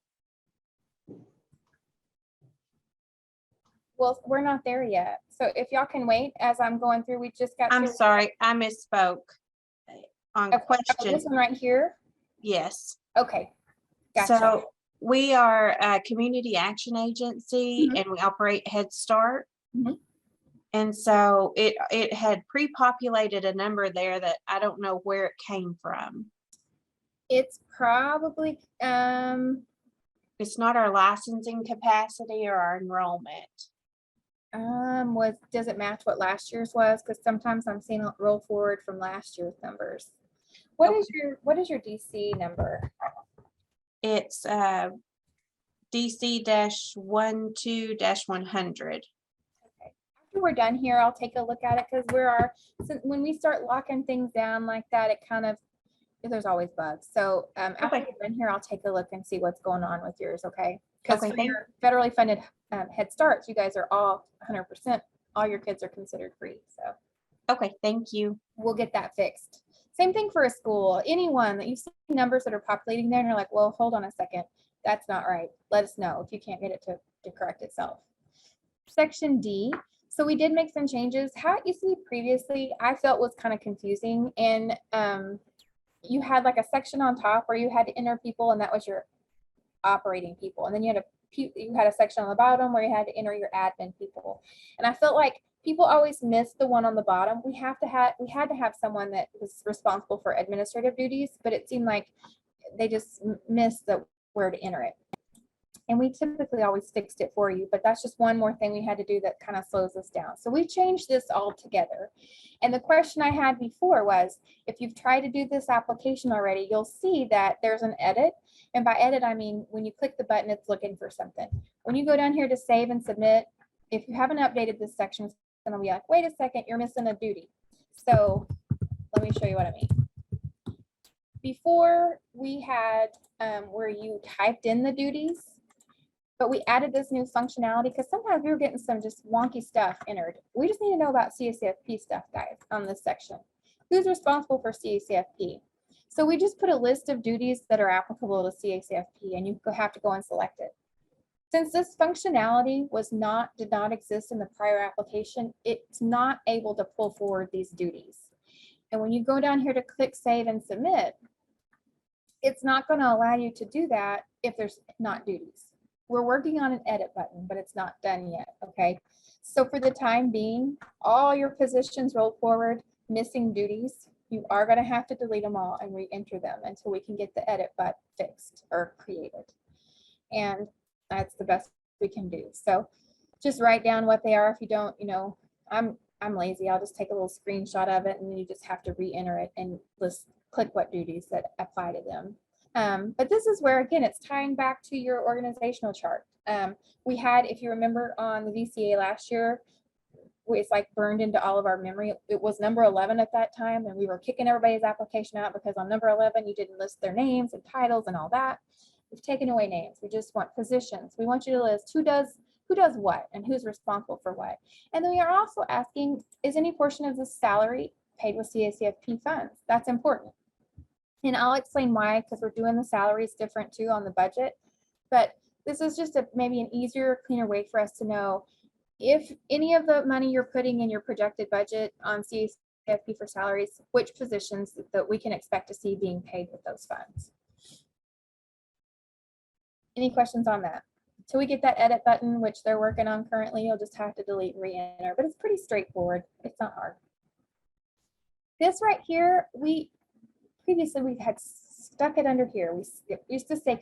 Well, we're not there yet. So if y'all can wait as I'm going through, we just got. I'm sorry, I misspoke on question. This one right here. Yes. Okay. Gotcha. So we are a community action agency and we operate Head Start. And so it had pre-populated a number there that I don't know where it came from. It's probably It's not our licensing capacity or our enrollment. Does it match what last year's was? Because sometimes I'm seeing it roll forward from last year's numbers. What is your DC number? It's DC-12-100. After we're done here, I'll take a look at it, because when we start locking things down like that, it kind of, there's always bugs. So after we're done here, I'll take a look and see what's going on with yours. Okay. Because for your federally funded Head Starts, you guys are all 100%, all your kids are considered free. So Okay, thank you. We'll get that fixed. Same thing for a school. Anyone that you see numbers that are populating there and you're like, well, hold on a second, that's not right. Let us know if you can't get it to correct itself. Section D. So we did make some changes. How it used to be previously, I felt was kind of confusing. And you had like a section on top where you had to enter people, and that was your operating people. And then you had a section on the bottom where you had to enter your admin people. And I felt like people always missed the one on the bottom. We had to have someone that was responsible for administrative duties, but it seemed like they just missed where to enter it. And we typically always fixed it for you, but that's just one more thing we had to do that kind of slows us down. So we changed this all together. And the question I had before was, if you've tried to do this application already, you'll see that there's an edit. And by edit, I mean, when you click the button, it's looking for something. When you go down here to save and submit, if you haven't updated this section, it's gonna be like, wait a second, you're missing a duty. So let me show you what I mean. Before we had where you typed in the duties, but we added this new functionality because sometimes we were getting some just wonky stuff entered. We just need to know about CACFP stuff, guys, on this section. Who's responsible for CACFP? So we just put a list of duties that are applicable to CACFP, and you have to go and select it. Since this functionality did not exist in the prior application, it's not able to pull forward these duties. And when you go down here to click save and submit, it's not going to allow you to do that if there's not duties. We're working on an edit button, but it's not done yet, okay? So for the time being, all your positions rolled forward, missing duties, you are gonna have to delete them all and re-enter them until we can get the edit button fixed or created. And that's the best we can do. So just write down what they are. If you don't, I'm lazy, I'll just take a little screenshot of it, and then you just have to re-enter it and just click what duties that apply to them. But this is where, again, it's tying back to your organizational chart. We had, if you remember on the VCA last year, it's like burned into all of our memory. It was number 11 at that time, and we were kicking everybody's application out because on number 11, you didn't list their names and titles and all that. We've taken away names. We just want positions. We want you to list who does what and who's responsible for what. And then we are also asking, is any portion of the salary paid with CACFP funds? That's important. And I'll explain why, because we're doing the salaries different too on the budget. But this is just maybe an easier, cleaner way for us to know if any of the money you're putting in your projected budget on CACFP for salaries, which positions that we can expect to see being paid with those funds. Any questions on that? Till we get that edit button, which they're working on currently, you'll just have to delete and re-enter, but it's pretty straightforward. It's not hard. This right here, previously we had stuck it under here. We used to say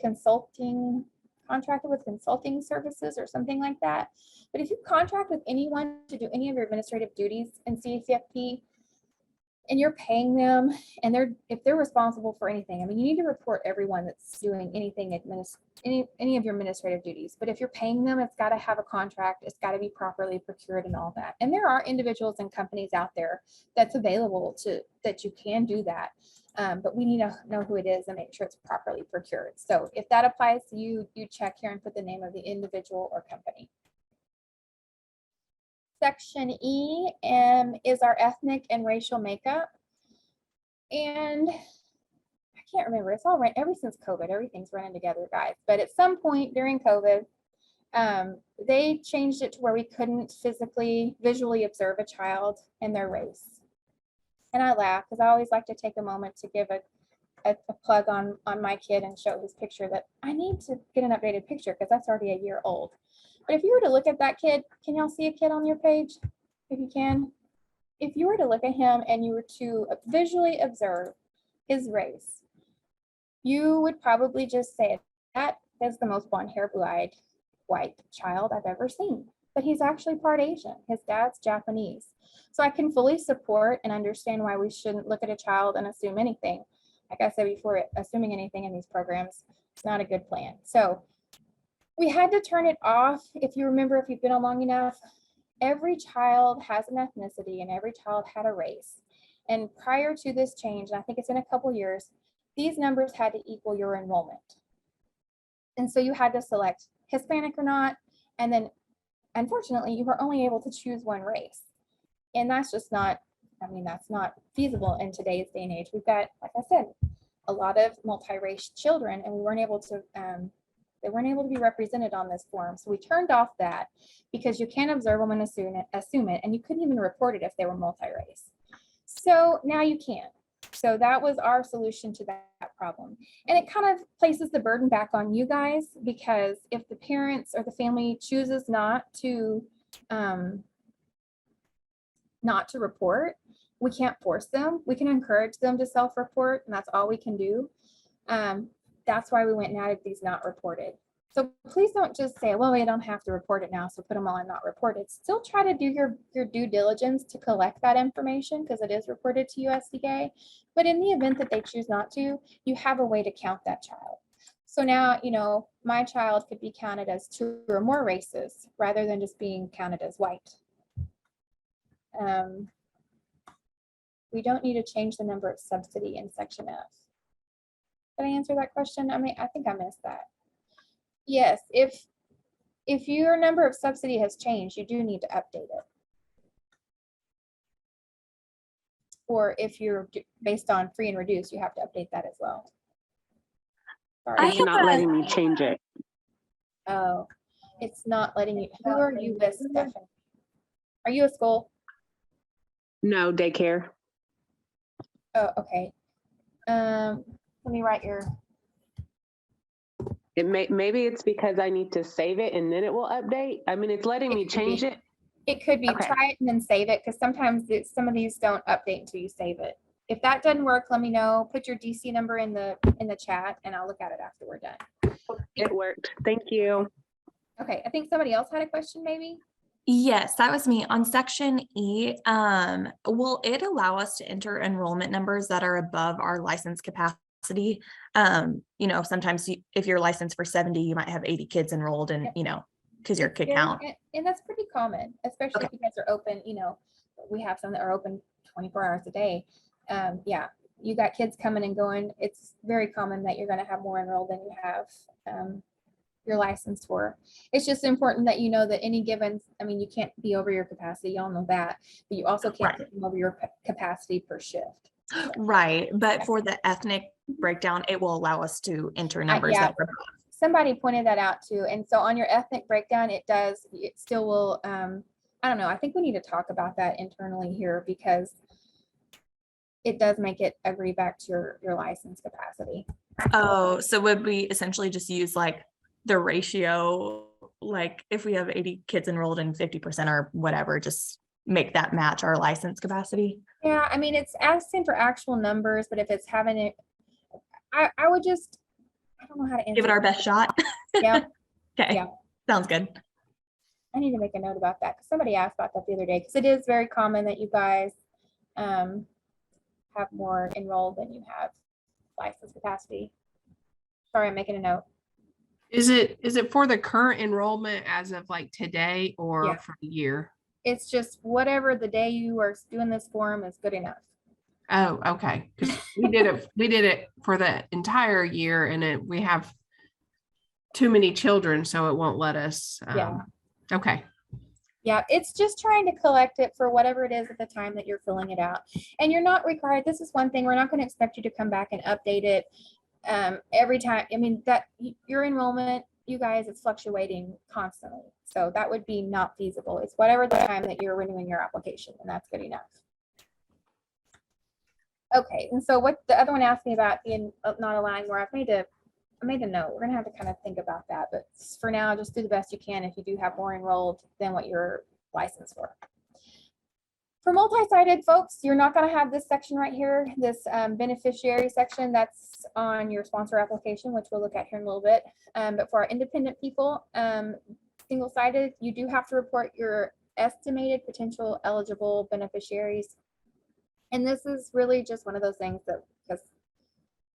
contracted with consulting services or something like that. But if you contract with anyone to do any of your administrative duties in CACFP and you're paying them, and if they're responsible for anything, I mean, you need to report everyone that's doing anything, any of your administrative duties. But if you're paying them, it's got to have a contract. It's got to be properly procured and all that. And there are individuals and companies out there that's available that you can do that. But we need to know who it is and make sure it's properly procured. So if that applies to you, you check here and put the name of the individual or company. Section E is our ethnic and racial makeup. And I can't remember, it's all right ever since COVID, everything's running together, guys. But at some point during COVID, they changed it to where we couldn't visually observe a child and their race. And I laugh because I always like to take a moment to give a plug on my kid and show his picture that I need to get an updated picture because that's already a year old. But if you were to look at that kid, can y'all see a kid on your page? If you can. If you were to look at him and you were to visually observe his race, you would probably just say that is the most blonde hair, blue-eyed white child I've ever seen. But he's actually part Asian. His dad's Japanese. So I can fully support and understand why we shouldn't look at a child and assume anything. Like I said before, assuming anything in these programs is not a good plan. So we had to turn it off. If you remember, if you've been on long enough, every child has an ethnicity and every child had a race. And prior to this change, and I think it's in a couple years, these numbers had to equal your enrollment. And so you had to select Hispanic or not. And then unfortunately, you were only able to choose one race. And that's just not I mean, that's not feasible in today's day and age. We've got, like I said, a lot of multi-race children, and we weren't able to, they weren't able to be represented on this form. So we turned off that because you can't observe them and assume it, and you couldn't even report it if they were multi-race. So now you can. So that was our solution to that problem. And it kind of places the burden back on you guys, because if the parents or the family chooses not to report, we can't force them. We can encourage them to self-report, and that's all we can do. That's why we went and added these not reported. So please don't just say, well, we don't have to report it now, so put them all in not reported. Still try to do your due diligence to collect that information, because it is reported to USDA. But in the event that they choose not to, you have a way to count that child. So now, you know, my child could be counted as 2 or more races rather than just being counted as white. We don't need to change the number of subsidy in section F. Did I answer that question? I mean, I think I missed that. Yes, if your number of subsidy has changed, you do need to update it. Or if you're based on free and reduced, you have to update that as well. Sorry. It's not letting me change it. Oh, it's not letting you. Who are you with, Stephanie? Are you a school? No, daycare. Oh, okay. Let me write your. Maybe it's because I need to save it and then it will update. I mean, it's letting me change it. It could be. Okay. Try it and then save it, because sometimes some of these don't update until you save it. If that doesn't work, let me know. Put your DC number in the chat, and I'll look at it after we're done. It worked. Thank you. Okay, I think somebody else had a question, maybe. Yes, that was me. On section E, will it allow us to enter enrollment numbers that are above our license capacity? You know, sometimes if you're licensed for 70, you might have 80 kids enrolled, and you know, because your kid count. And that's pretty common, especially if you guys are open. You know, we have some that are open 24 hours a day. Yeah, you got kids coming and going. It's very common that you're going to have more enrolled than you have your license for. It's just important that you know that any given, I mean, you can't be over your capacity, y'all know that, but you also can't be over your capacity per shift. Right, but for the ethnic breakdown, it will allow us to enter numbers that are. Somebody pointed that out too. And so on your ethnic breakdown, it still will, I don't know, I think we need to talk about that internally here, because it does make it agree back to your license capacity. Oh, so would we essentially just use like the ratio, like if we have 80 kids enrolled and 50% or whatever, just make that match our license capacity? Yeah, I mean, it's asking for actual numbers, but if it's having it, I would just, I don't know how to answer. Give it our best shot. Yeah. Okay. Yeah. Sounds good. I need to make a note about that, because somebody asked about that the other day, because it is very common that you guys have more enrolled than you have license capacity. Sorry, I'm making a note. Is it for the current enrollment as of like today, or Yeah. for the year? It's just whatever the day you are doing this form is good enough. Oh, okay. Because we did it for the entire year, and we have too many children, so it won't let us. Yeah. Okay. Yeah, it's just trying to collect it for whatever it is at the time that you're filling it out. And you're not required, this is one thing, we're not going to expect you to come back and update it every time. I mean, that your enrollment, you guys, it's fluctuating constantly. So that would be not feasible. It's whatever the time that you're renewing your application, and that's good enough. Okay, and so what the other one asked me about being not allowing more, I made a note. We're gonna have to kind of think about that, but for now, just do the best you can if you do have more enrolled than what you're licensed for. For multi-sided folks, you're not gonna have this section right here, this beneficiary section that's on your sponsor application, which we'll look at here in a little bit. But for our independent people, single-sided, you do have to report your estimated potential eligible beneficiaries. And this is really just one of those things that, because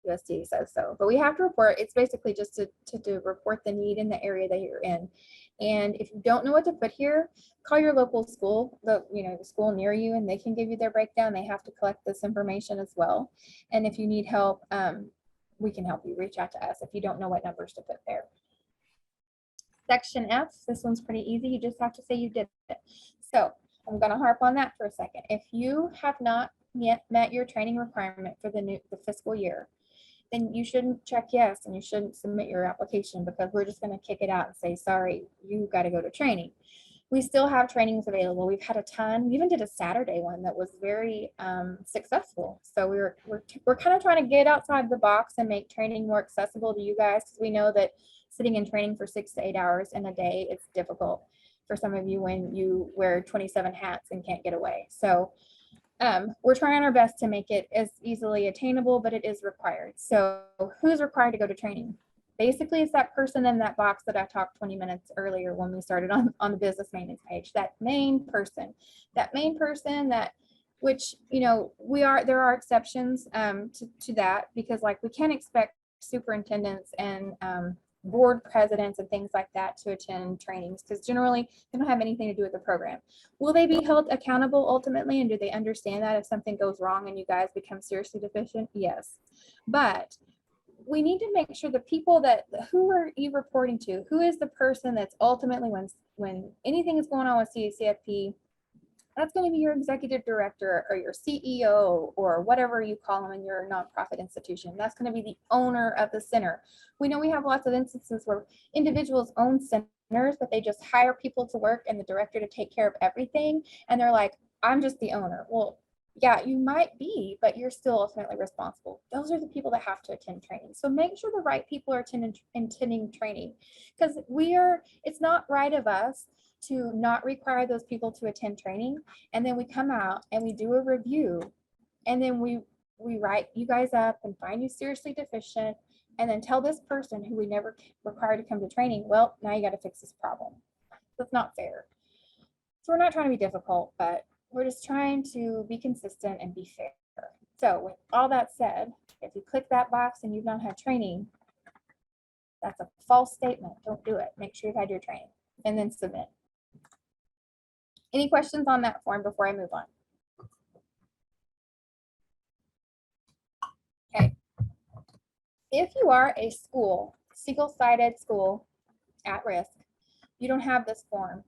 USDA says so, but we have to report. It's basically just to report the need in the area that you're in. And if you don't know what to put here, call your local school, the school near you, and they can give you their breakdown. They have to collect this information as well. And if you need help, we can help you. Reach out to us if you don't know what numbers to put there. Section F, this one's pretty easy. You just have to say you did it. So I'm going to harp on that for a second. If you have not yet met your training requirement for the fiscal year, then you shouldn't check yes and you shouldn't submit your application, because we're just going to kick it out and say, sorry, you got to go to training. We still have trainings available. We've had a ton. We even did a Saturday one that was very successful. So we're kind of trying to get outside the box and make training more accessible to you guys, because we know that sitting in training for 6 to 8 hours in a day, it's difficult for some of you when you wear 27 hats and can't get away. So we're trying our best to make it as easily attainable, but it is required. So who's required to go to training? Basically, it's that person in that box that I talked 20 minutes earlier when we started on the business maintenance page, that main person that, which, you know, there are exceptions to that, because like we can't expect superintendents and board presidents and things like that to attend trainings, because generally they don't have anything to do with the program. Will they be held accountable ultimately, and do they understand that if something goes wrong and you guys become seriously deficient? Yes, but we need to make sure the people who are you reporting to, who is the person that's ultimately, when anything is going on with CACFP, that's going to be your executive director or your CEO or whatever you call them in your nonprofit institution. That's going to be the owner of the center. We know we have lots of instances where individuals own centers, but they just hire people to work and the director to take care of everything. And they're like, I'm just the owner. Well, yeah, you might be, but you're still ultimately responsible. Those are the people that have to attend training. So make sure the right people are attending training, because it's not right of us to not require those people to attend training. And then we come out and we do a review, and then we write you guys up and find you seriously deficient, and then tell this person who we never required to come to training, well, now you got to fix this problem. That's not fair. So we're not trying to be difficult, but we're just trying to be consistent and be fair. So with all that said, if you click that box and you've not had training, that's a false statement. Don't do it. Make sure you've had your training and then submit. Any questions on that form before I move on? Okay. If you are a school, single-sided school at risk, you don't have this form,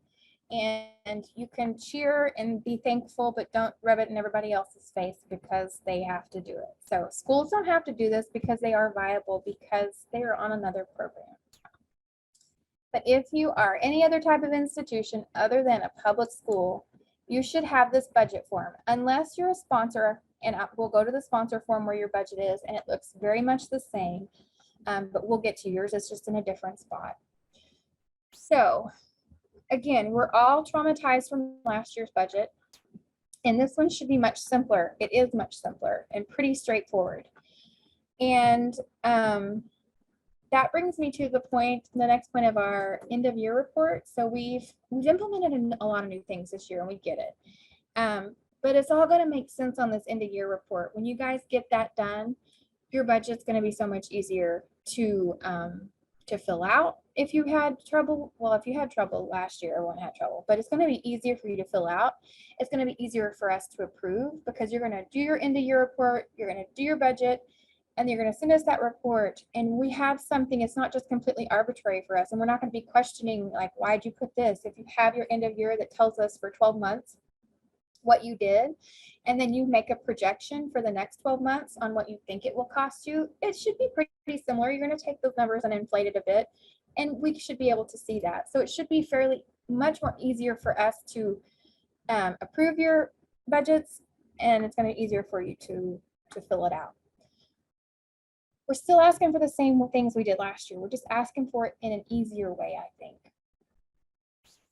and you can cheer and be thankful, but don't rub it in everybody else's face because they have to do it. So schools don't have to do this because they are viable, because they are on another program. But if you are any other type of institution other than a public school, you should have this budget form, unless you're a sponsor, and we'll go to the sponsor form where your budget is, and it looks very much the same, but we'll get to yours. It's just in a different spot. So again, we're all traumatized from last year's budget, and this one should be much simpler. It is much simpler and pretty straightforward. And that brings me to the next point of our end of year report. So we've implemented a lot of new things this year, and we get it. But it's all going to make sense on this end of year report. When you guys get that done, your budget's going to be so much easier to fill out. If you had trouble, well, if you had trouble last year, I won't have trouble, but it's going to be easier for you to fill out. It's going to be easier for us to approve, because you're going to do your end of year report, you're going to do your budget, and you're going to send us that report, and we have something. It's not just completely arbitrary for us, and we're not going to be questioning like, why'd you put this? If you have your end of year that tells us for 12 months what you did, and then you make a projection for the next 12 months on what you think it will cost you, it should be pretty similar. You're going to take those numbers and inflate it a bit, and we should be able to see that. So it should be much more easier for us to approve your budgets, and it's going to be easier for you to fill it out. We're still asking for the same things we did last year. We're just asking for it in an easier way, I think.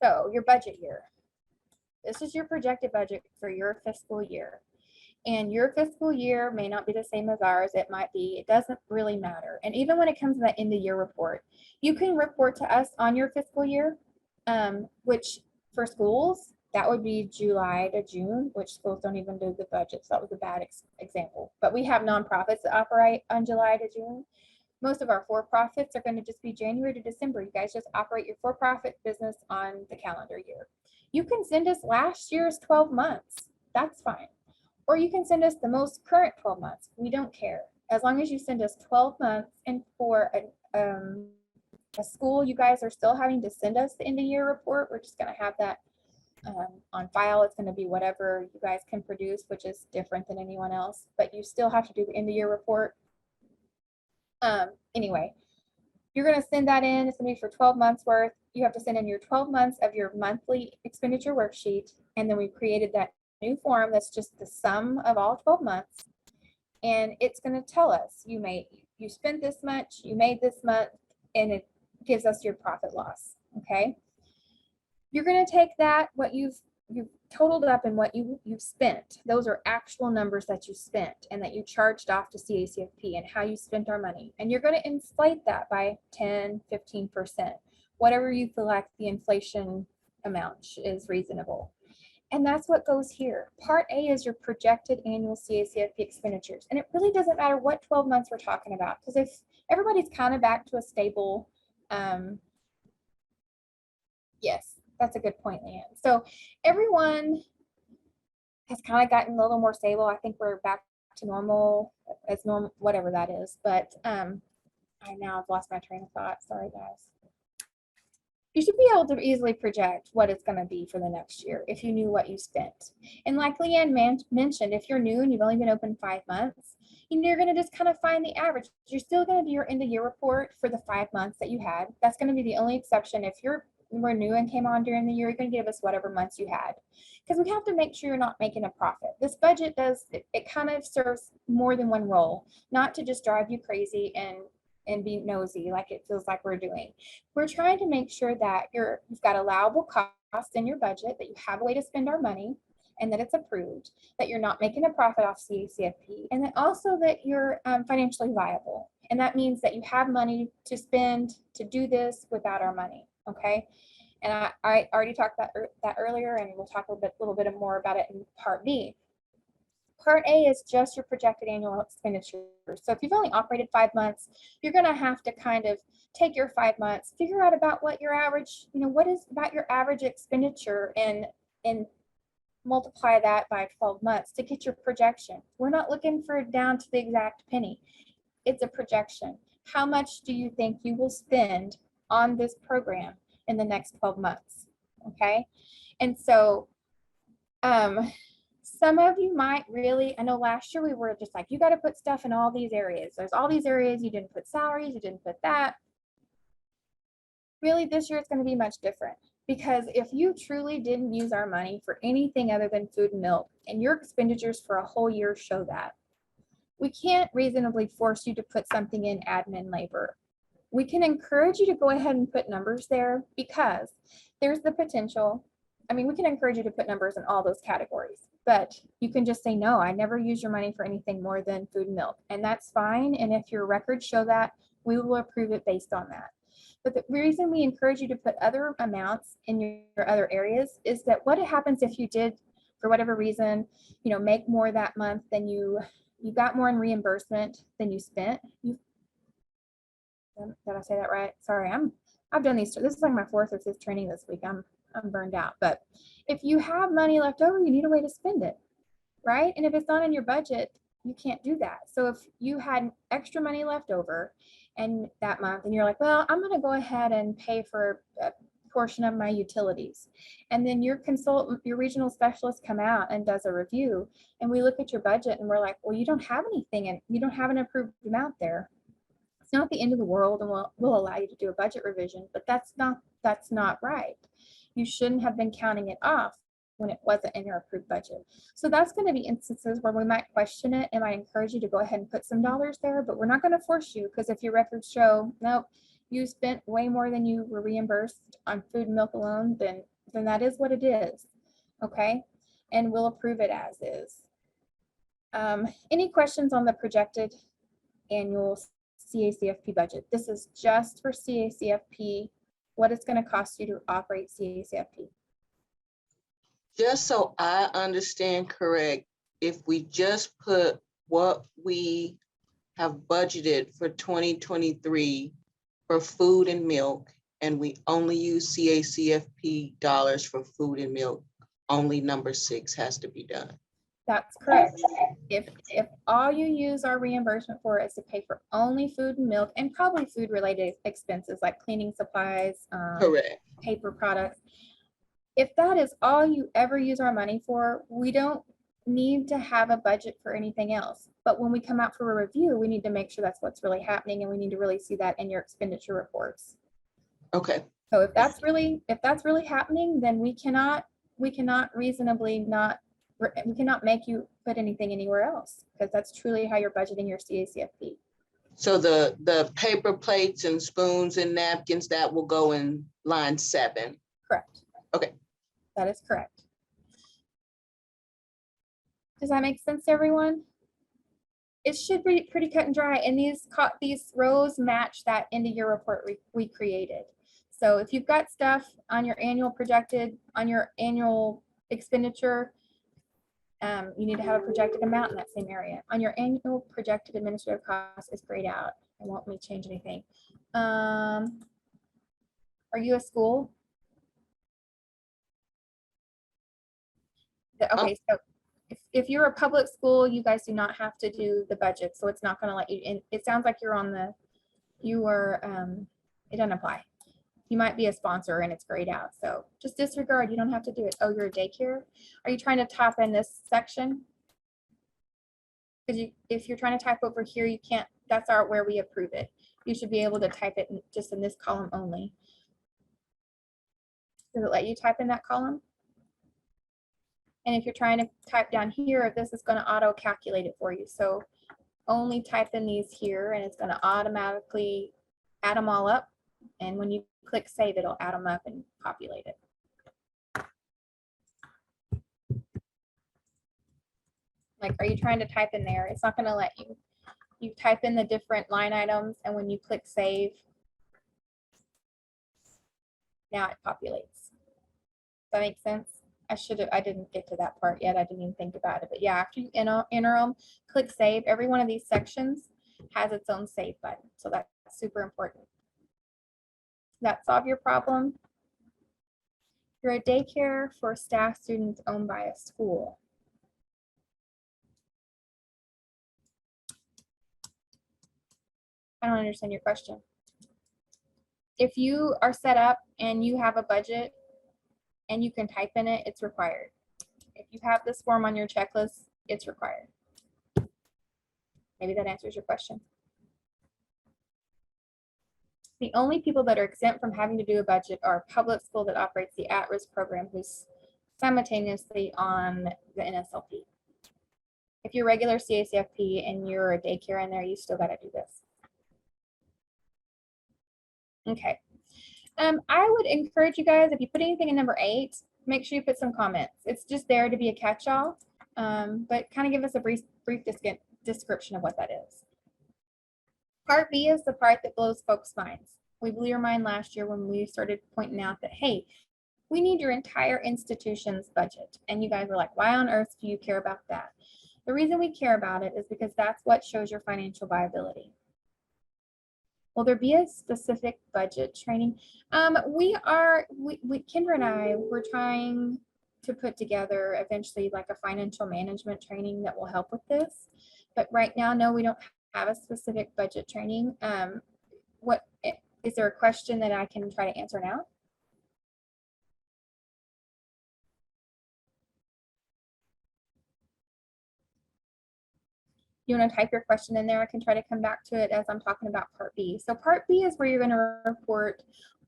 So your budget year. This is your projected budget for your fiscal year. And your fiscal year may not be the same as ours. It might be. It doesn't really matter. And even when it comes to that end of year report, you can report to us on your fiscal year, which for schools, that would be July to June, which schools don't even do the budget. So that was a bad example. But we have nonprofits that operate on July to June. Most of our for-profits are going to just be January to December. You guys just operate your for-profit business on the calendar year. You can send us last year's 12 months. That's fine. Or you can send us the most current 12 months. We don't care. As long as you send us 12 months, and for a school, you guys are still having to send us the end of year report. We're just going to have that On file, it's going to be whatever you guys can produce, which is different than anyone else, but you still have to do the end of year report. Anyway, you're going to send that in. It's going to be for 12 months worth. You have to send in your 12 months of your monthly expenditure worksheet. And then we created that new form that's just the sum of all 12 months. And it's going to tell us you spent this much, you made this much, and it gives us your profit loss. Okay. You're going to take that, what you've totaled up and what you've spent. Those are actual numbers that you spent and that you charged off to CACFP and how you spent our money. And you're going to inflate that by 10, 15%, whatever you feel like the inflation amount is reasonable. And that's what goes here. Part A is your projected annual CACFP expenditures. And it really doesn't matter what 12 months we're talking about, because if everybody's kind of back to a stable, yes, that's a good point, Leanne. So everyone has kind of gotten a little more stable. I think we're back to normal, as normal, whatever that is. But I now I've lost my train of thought. Sorry, guys. You should be able to easily project what it's going to be for the next year if you knew what you spent. And like Leanne mentioned, if you're new and you've only been open 5 months, you're going to just kind of find the average. You're still going to do your end of year report for the 5 months that you had. That's going to be the only exception. If we're new and came on during the year, you're going to give us whatever months you had, because we have to make sure you're not making a profit. This budget it kind of serves more than one role, not to just drive you crazy and be nosy like it feels like we're doing. We're trying to make sure that you've got allowable costs in your budget, that you have a way to spend our money, and that it's approved, that you're not making a profit off CACFP, and then also that you're financially viable. And that means that you have money to spend to do this without our money, okay? And I already talked about that earlier, and we'll talk a little bit more about it in Part B. Part A is just your projected annual expenditures. So if you've only operated 5 months, you're going to have to kind of take your 5 months, figure out about what your average, what is about your average expenditure, and multiply that by 12 months to get your projection. We're not looking for down to the exact penny. It's a projection. How much do you think you will spend on this program in the next 12 months? Okay. And so, some of you might really, I know last year we were just like, you got to put stuff in all these areas. There's all these areas, you didn't put salaries, you didn't put that. Really, this year it's going to be much different, because if you truly didn't use our money for anything other than food and milk, and your expenditures for a whole year show that, we can't reasonably force you to put something in admin labor. We can encourage you to go ahead and put numbers there, because there's the potential. I mean, we can encourage you to put numbers in all those categories, but you can just say, no, I never use your money for anything more than food and milk. And that's fine. And if your records show that, we will approve it based on that. But the reason we encourage you to put other amounts in your other areas is that what happens if you did, for whatever reason, make more that month than you got more in reimbursement than you spent. Did I say that right? Sorry, I've done these. This is like my 4th or 5th training this week. I'm burned out. But if you have money left over, you need a way to spend it, right? And if it's not in your budget, you can't do that. So if you had extra money left over and that month, and you're like, well, I'm going to go ahead and pay for a portion of my utilities, and then your regional specialist come out and does a review, and we look at your budget and we're like, well, you don't have anything, and you don't have an approved amount there. It's not the end of the world, and we'll allow you to do a budget revision, but that's not right. You shouldn't have been counting it off when it wasn't in your approved budget. So that's going to be instances where we might question it, and I encourage you to go ahead and put some dollars there, but we're not going to force you, because if your records show, nope, you spent way more than you were reimbursed on food and milk alone, then that is what it is. Okay. And we'll approve it as is. Any questions on the projected annual CACFP budget? This is just for CACFP, what it's going to cost you to operate CACFP. Just so I understand correct, if we just put what we have budgeted for 2023 for food and milk, and we only use CACFP dollars for food and milk, only number 6 has to be done. That's correct. If all you use our reimbursement for is to pay for only food and milk, and probably food related expenses like cleaning supplies, Correct. paper products, If that is all you ever use our money for, we don't need to have a budget for anything else. But when we come out for a review, we need to make sure that's what's really happening, and we need to really see that in your expenditure reports. Okay, So if that's really happening, then we cannot reasonably we cannot make you put anything anywhere else, because that's truly how you're budgeting your CACFP. so the paper plates and spoons and napkins, that will go in line 7. Correct. Okay. That is correct. Does that make sense to everyone? It should be pretty cut and dry, and these rows match that end of year report we created. So if you've got stuff on your annual expenditure, you need to have a projected amount in that same area. On your annual projected administrative cost is grayed out. It won't let me change anything. Are you a school? Okay, so if you're a public school, you guys do not have to do the budget, so it's not going to let you in. It sounds like it doesn't apply. You might be a sponsor and it's grayed out, so just disregard. You don't have to do it. Oh, you're a daycare? Are you trying to type in this section? Because if you're trying to type over here, you can't. That's where we approve it. You should be able to type it just in this column only. Does it let you type in that column? And if you're trying to type down here, this is going to auto calculate it for you. So only type in these here, and it's going to automatically add them all up. And when you click save, it'll add them up and populate it. Like, are you trying to type in there? It's not going to let you. You type in the different line items, and when you click save, now it populates. Does that make sense? I didn't get to that part yet. I didn't even think about it. But yeah, after you enter them, click save. Every one of these sections has its own save button. So that's super important. Does that solve your problem? You're a daycare for staff students owned by a school. I don't understand your question. If you are set up and you have a budget and you can type in it, it's required. If you have this form on your checklist, it's required. Maybe that answers your question. The only people that are exempt from having to do a budget are a public school that operates the at-risk program who's simultaneously on the NSLP. If you're regular CACFP and you're a daycare in there, you still got to do this. Okay. I would encourage you guys, if you put anything in number 8, make sure you put some comments. It's just there to be a catch-all, but kind of give us a brief description of what that is. Part B is the part that blows folks' minds. We blew your mind last year when we started pointing out that, hey, we need your entire institution's budget. And you guys were like, why on earth do you care about that? The reason we care about it is because that's what shows your financial viability. Will there be a specific budget training? Kendra and I, we're trying to put together eventually like a financial management training that will help with this. But right now, no, we don't have a specific budget training. Is there a question that I can try to answer now? You want to type your question in there? I can try to come back to it as I'm talking about Part B. So Part B is where you're going to report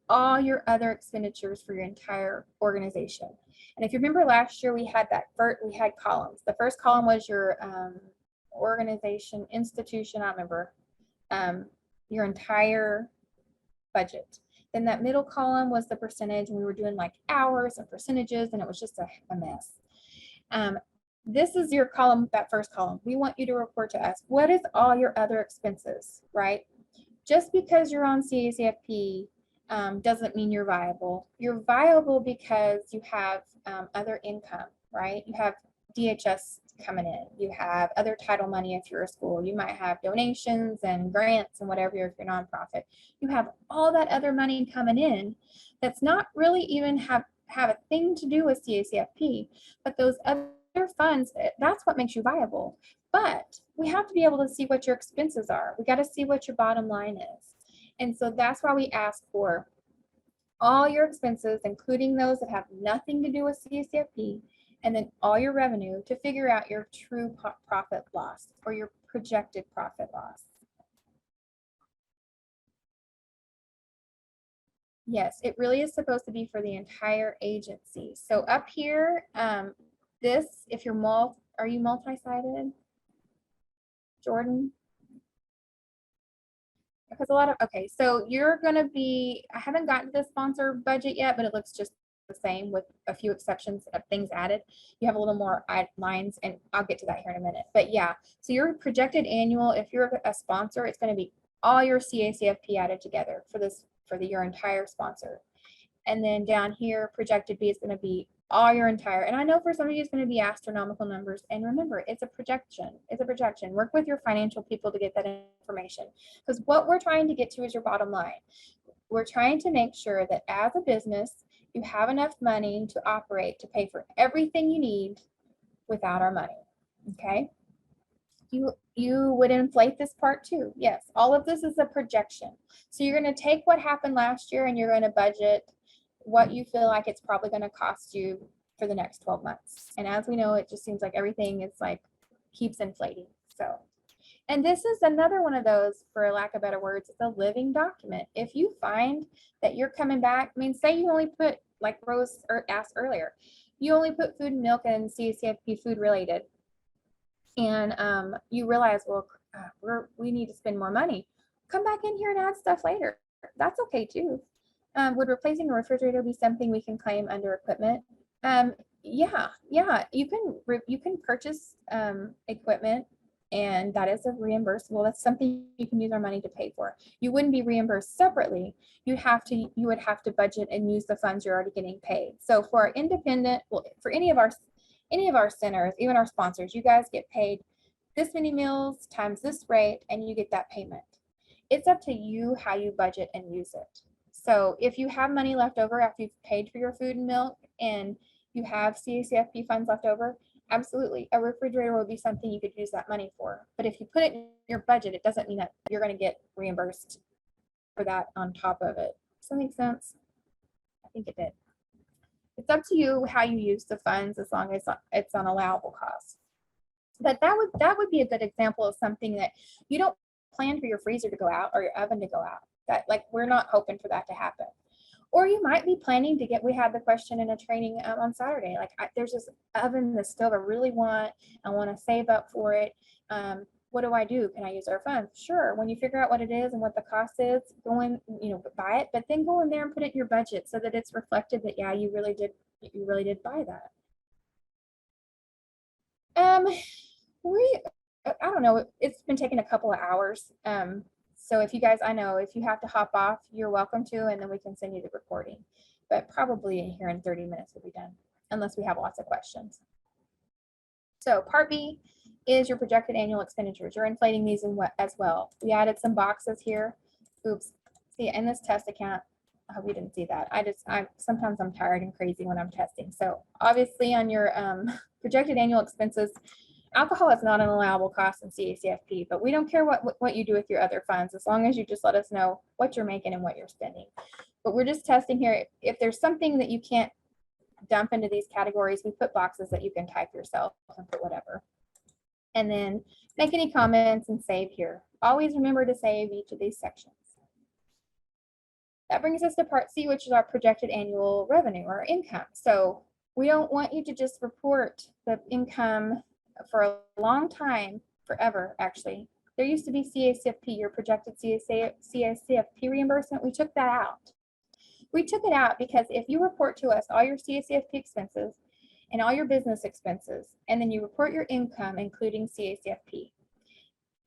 all your other expenditures for your entire organization. And if you remember last year, we had columns. The first column was your organization, institution, I don't remember, your entire budget. Then that middle column was the percentage, and we were doing like hours and percentages, and it was just a mess. This is your column, that first column. We want you to report to us, what is all your other expenses, right? Just because you're on CACFP doesn't mean you're viable. You're viable because you have other income, right? You have DHS coming in. You have other title money if you're a school. You might have donations and grants and whatever if you're a nonprofit. You have all that other money coming in that's not really even have a thing to do with CACFP, but those other funds, that's what makes you viable. But we have to be able to see what your expenses are. We got to see what your bottom line is. And so that's why we ask for all your expenses, including those that have nothing to do with CACFP, and then all your revenue to figure out your true profit loss or your projected profit loss. Yes, it really is supposed to be for the entire agency. So up here, this, if you're are you multi-sided, Jordan? Because a lot of, okay, so you're gonna be, I haven't gotten to the sponsor budget yet, but it looks just the same with a few exceptions of things added. You have a little more lines, and I'll get to that here in a minute. But yeah, so your projected annual, if you're a sponsor, it's gonna be all your CACFP added together for this, your entire sponsor. And then down here, projected B is gonna be all your entire, and I know for some of you it's going to be astronomical numbers, and remember, it's a projection. It's a projection. Work with your financial people to get that information, because what we're trying to get to is your bottom line. We're trying to make sure that as a business, you have enough money to operate, to pay for everything you need without our money, okay? You would inflate this part too. Yes, all of this is a projection. So you're going to take what happened last year and you're going to budget what you feel like it's probably going to cost you for the next 12 months. And as we know, it just seems like everything is like keeps inflating. So, and this is another one of those, for lack of better words, it's a living document. If you find that you're coming back, I mean, say you only put, like Rose asked earlier, you only put food and milk and CACFP food related, and you realize, well, we need to spend more money. Come back in here and add stuff later. That's okay too. Would replacing a refrigerator be something we can claim under equipment? Yeah, you can purchase equipment, and that is a reimbursable. That's something you can use our money to pay for. You wouldn't be reimbursed separately. You would have to budget and use the funds you're already getting paid. So for our independent, well, for any of our centers, even our sponsors, you guys get paid this many meals times this rate, and you get that payment. It's up to you how you budget and use it. So if you have money left over after you've paid for your food and milk and you have CACFP funds left over, absolutely, a refrigerator would be something you could use that money for. But if you put it in your budget, it doesn't mean that you're going to get reimbursed for that on top of it. Does that make sense? I think it did. It's up to you how you use the funds, as long as it's on allowable costs. But that would be a good example of something that you don't plan for your freezer to go out or your oven to go out. That, like, we're not hoping for that to happen. Or you might be planning to get, we had the question in a training on Saturday, like, there's this oven, this stove I really want, I want to save up for it. What do I do? Can I use our funds? Sure. When you figure out what it is and what the cost is, go in, buy it, but then go in there and put it in your budget so that it's reflected that, yeah, you really did buy that. I don't know, it's been taking a couple of hours. So if you guys, I know if you have to hop off, you're welcome to, and then we can send you the recording. But probably here in 30 minutes we'll be done, unless we have lots of questions. So part B is your projected annual expenditures. You're inflating these as well. We added some boxes here. Oops. See, in this test account, I hope you didn't see that. Sometimes I'm tired and crazy when I'm testing. So obviously on your projected annual expenses, alcohol is not an allowable cost in CACFP, but we don't care what you do with your other funds, as long as you just let us know what you're making and what you're spending. But we're just testing here. If there's something that you can't dump into these categories, we put boxes that you can type yourself and put whatever. And then make any comments and save here. Always remember to save each of these sections. That brings us to part C, which is our projected annual revenue or income. So we don't want you to just report the income for a long time, forever actually. There used to be CACFP, your projected CACFP reimbursement. We took that out. We took it out because if you report to us all your CACFP expenses and all your business expenses, and then you report your income, including CACFP,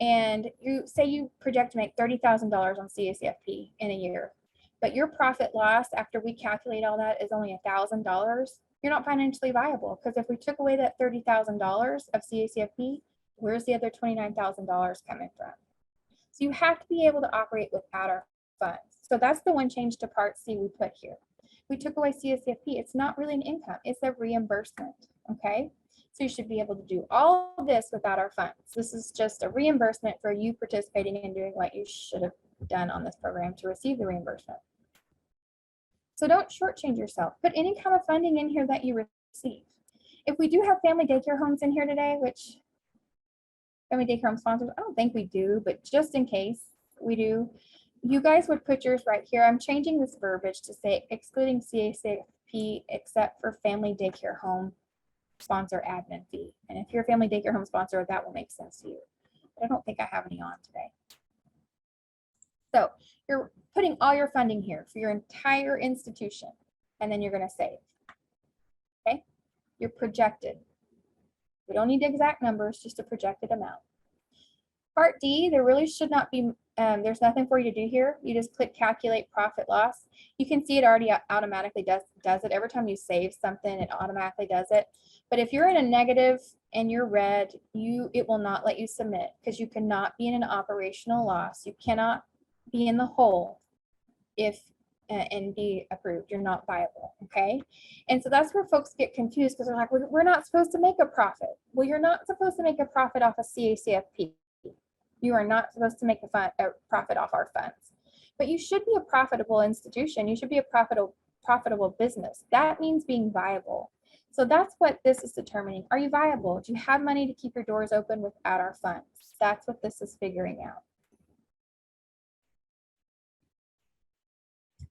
and you say you project to make $30,000 on CACFP in a year, but your profit loss after we calculate all that is only $1,000, you're not financially viable, because if we took away that $30,000 of CACFP, where's the other $29,000 coming from? So you have to be able to operate without our funds. So that's the one change to part C we put here. We took away CACFP. It's not really an income, it's a reimbursement, okay? So you should be able to do all of this without our funds. This is just a reimbursement for you participating and doing what you should have done on this program to receive the reimbursement. So don't shortchange yourself. Put any kind of funding in here that you receive. If we do have family daycare homes in here today, which family daycare home sponsors, I don't think we do, but just in case we do, you guys would put yours right here. I'm changing this verbiage to say excluding CACFP except for family daycare home sponsor admin fee. And if you're a family daycare home sponsor, that will make sense to you. But I don't think I have any on today. So you're putting all your funding here for your entire institution, and then you're going to save. Okay, you're projected. We don't need exact numbers, just a projected amount. Part D, there really should not be, there's nothing for you to do here. You just click calculate profit loss. You can see it already automatically does it. Every time you save something, it automatically does it. But if you're in a negative and you're red, it will not let you submit because you cannot be in an operational loss. You cannot be in the hole if and be approved. You're not viable, okay? And so that's where folks get confused because they're like, we're not supposed to make a profit. Well, you're not supposed to make a profit off of CACFP. You are not supposed to make a profit off our funds. But you should be a profitable institution. You should be a profitable business. That means being viable. So that's what this is determining. Are you viable? Do you have money to keep your doors open without our funds? That's what this is figuring out.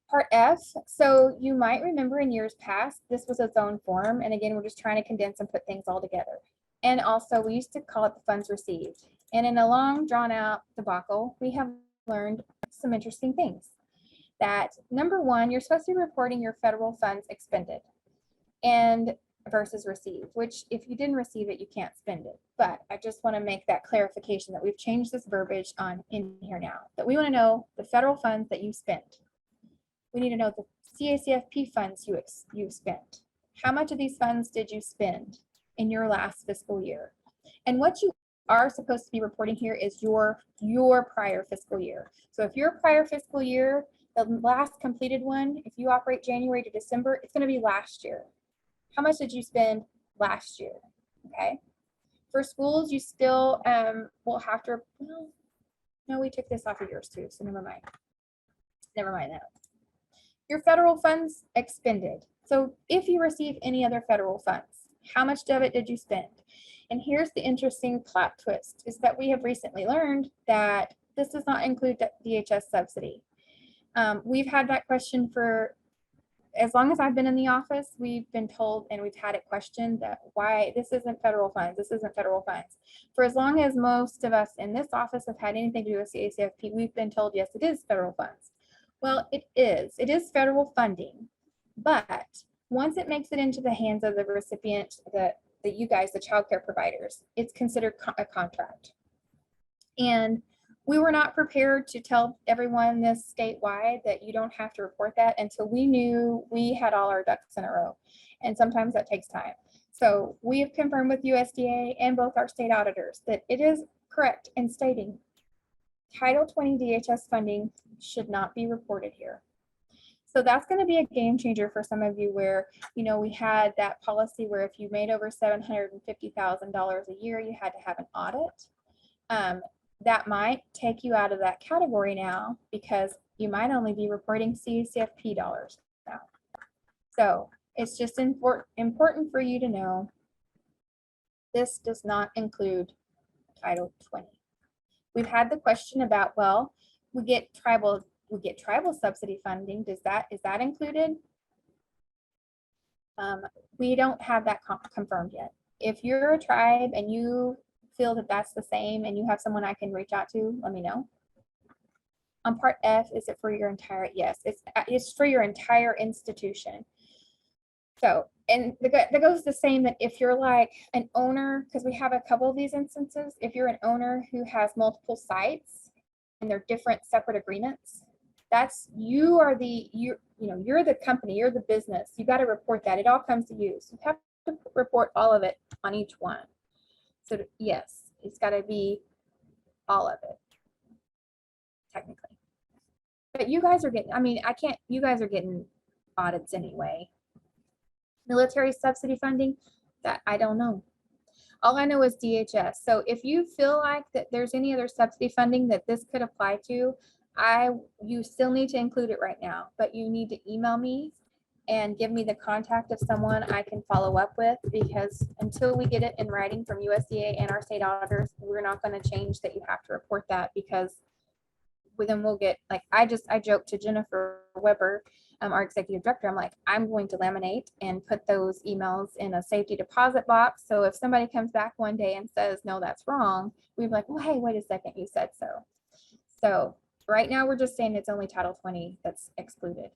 Part F, so you might remember in years past, this was a zone form. And again, we're just trying to condense and put things all together. And also we used to call it the funds received. And in a long drawn out debacle, we have learned some interesting things. That number one, you're supposed to be reporting your federal funds expended and versus received, which if you didn't receive it, you can't spend it. But I just want to make that clarification that we've changed this verbiage in here now, that we want to know the federal funds that you spent. We need to know the CACFP funds you spent. How much of these funds did you spend in your last fiscal year? And what you are supposed to be reporting here is your prior fiscal year. So if your prior fiscal year, the last completed one, if you operate January to December, it's going to be last year. How much did you spend last year? Okay. For schools, you still will have to, no, we took this off of yours too, so never mind. Never mind that. Your federal funds expended. So if you receive any other federal funds, how much of it did you spend? And here's the interesting plot twist, is that we have recently learned that this does not include Vhs Subsidy. We've had that question for as long as I've been in the office. We've been told and we've had it questioned that why this isn't federal funds, this isn't federal funds. For as long as most of us in this office have had anything to do with CACFP, we've been told, yes, it is federal funds. Well, it is federal funding, but once it makes it into the hands of the recipient, you guys, the child care providers, it's considered a contract. And we were not prepared to tell everyone this statewide that you don't have to report that until we knew we had all our ducks in a row. And sometimes that takes time. So we have confirmed with USDA and both our state auditors that it is correct in stating Title 20 DHS funding should not be reported here. So that's going to be a game changer for some of you where, we had that policy where if you made over $750,000 a year, you had to have an audit. That might take you out of that category now because you might only be reporting CACFP dollars now. So it's just important for you to know this does not include Title 20. We've had the question about, well, we get tribal subsidy funding. Is that included? We don't have that confirmed yet. If you're a tribe and you feel that that's the same and you have someone I can reach out to, let me know. On part F, is it for your entire, yes, it's for your entire institution. So, and that goes the same that if you're like an owner, because we have a couple of these instances, if you're an owner who has multiple sites and they're different separate agreements, you're the company, you're the business. You got to report that. It all comes to you. So you have to report all of it on each one. So yes, it's got to be all of it, technically. But you guys are getting, you guys are getting audits anyway. Military subsidy funding, that I don't know. All I know is DHS. So if you feel like that there's any other subsidy funding that this could apply to, you still need to include it right now, but you need to email me and give me the contact of someone I can follow up with, because until we get it in writing from USDA and our state auditors, we're not going to change that you have to report that, because then we'll get, like, I joked to Jennifer Weber, our executive director, I'm like, I'm going to laminate and put those emails in a safety deposit box. So if somebody comes back one day and says, no, that's wrong, we'd be like, well, hey, wait a second, you said so. So right now we're just saying it's only Title 20 that's excluded.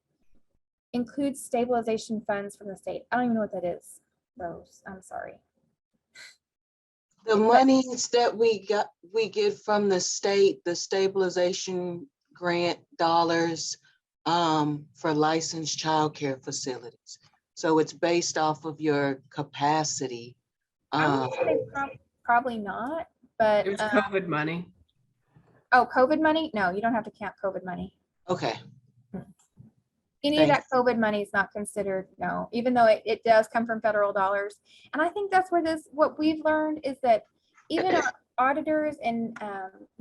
Includes stabilization funds from the state. I don't even know what that is, Rose. I'm sorry. The monies that we get from the state, the stabilization grant dollars for licensed childcare facilities. So it's based off of your capacity. I would say probably not, but There's COVID money. oh, COVID money? No, you don't have to count COVID money. Okay. Any of that COVID money is not considered, no, even though it does come from federal dollars. And I think that's where what we've learned is that even our auditors and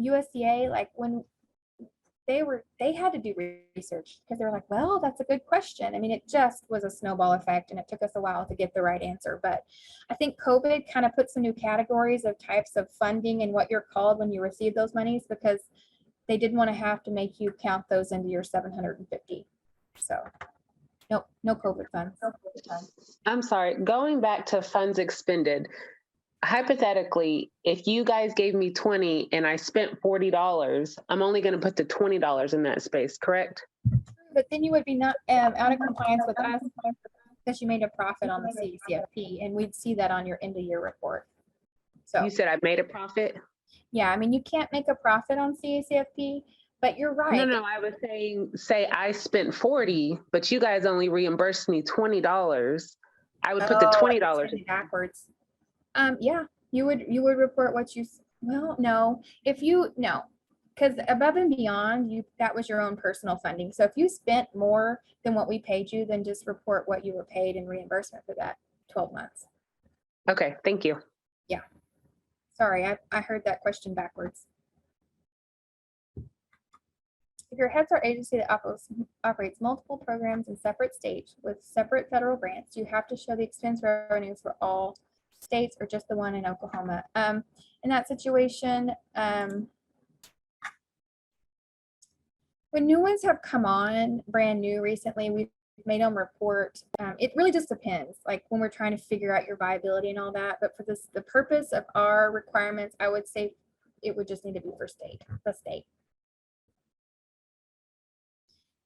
USDA, like when they had to do research, because they were like, well, that's a good question. I mean, it just was a snowball effect, and it took us a while to get the right answer. But I think COVID kind of put some new categories of types of funding and what you're called when you receive those monies, because they didn't want to have to make you count those into your 750. So no COVID funds. I'm sorry, going back to funds expended, hypothetically, if you guys gave me 20 and I spent $40, I'm only going to put the $20 in that space, correct? But then you would be not out of compliance with us because you made a profit on the CACFP, and we'd see that on your end of year report. So You said I made a profit? yeah, I mean, you can't make a profit on CACFP, but you're right. No, I was saying, say I spent 40, but you guys only reimbursed me $20. I would put the $20 backwards. Yeah, you would report what you, well, no, because above and beyond, that was your own personal funding. So if you spent more than what we paid you, then just report what you were paid in reimbursement for that 12 months. Okay, thank you. Yeah. Sorry, I heard that question backwards. If your head start agency that operates multiple programs in separate states with separate federal grants, you have to show the expense revenues for all states or just the one in Oklahoma. In that situation, when new ones have come on brand new recently, we've made them report. It really just depends, like when we're trying to figure out your viability and all that. But for the purpose of our requirements, I would say it would just need to be for the state.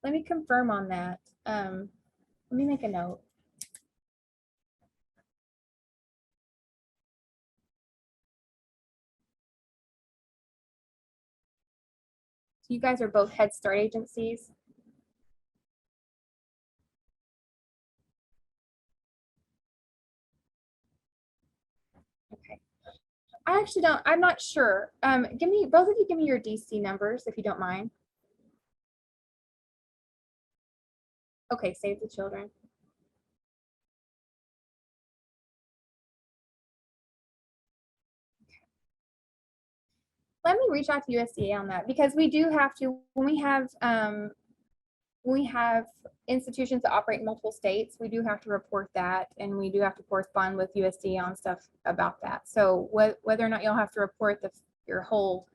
Let me confirm on that. Let me make a note. So you guys are both Head Start agencies. Okay. I actually don't, I'm not sure. Both of you give me your DC numbers if you don't mind. Okay, Save the Children. Let me reach out to USDA on that, because we do have to, when we have institutions that operate in multiple states, we do have to report that, and we do have to correspond with USDA on stuff about that. So whether or not you'll have to report your whole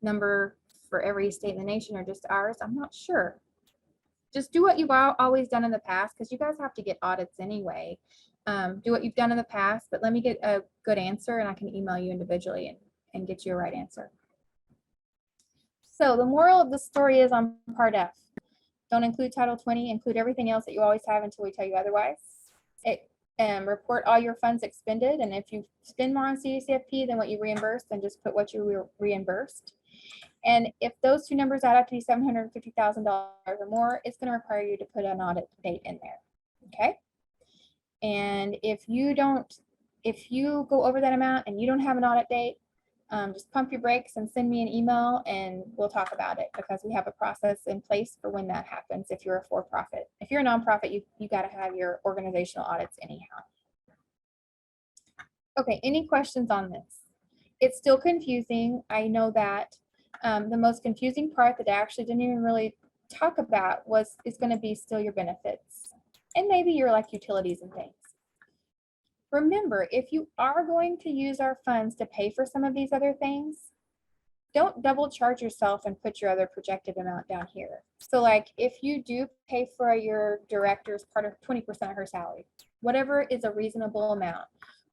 number for every state in the nation or just ours, I'm not sure. Just do what you've always done in the past, because you guys have to get audits anyway. Do what you've done in the past, but let me get a good answer and I can email you individually and get you a right answer. So the moral of the story is on Part F. Don't include Title 20, include everything else that you always have until we tell you otherwise. Report all your funds expended, and if you spend more on CACFP than what you reimbursed, then just put what you reimbursed. And if those two numbers add up to be $750,000 or more, it's going to require you to put an audit date in there. Okay. And if you go over that amount and you don't have an audit date, just pump your brakes and send me an email and we'll talk about it, because we have a process in place for when that happens. If you're a for-profit, if you're a nonprofit, you got to have your organizational audits anyhow. Okay, any questions on this? It's still confusing. I know that. The most confusing part that I actually didn't even really talk about is going to be still your benefits. and maybe your like utilities and things. Remember, if you are going to use our funds to pay for some of these other things, don't double charge yourself and put your other projected amount down here. So like if you do pay for your director's part of 20% of her salary, whatever is a reasonable amount.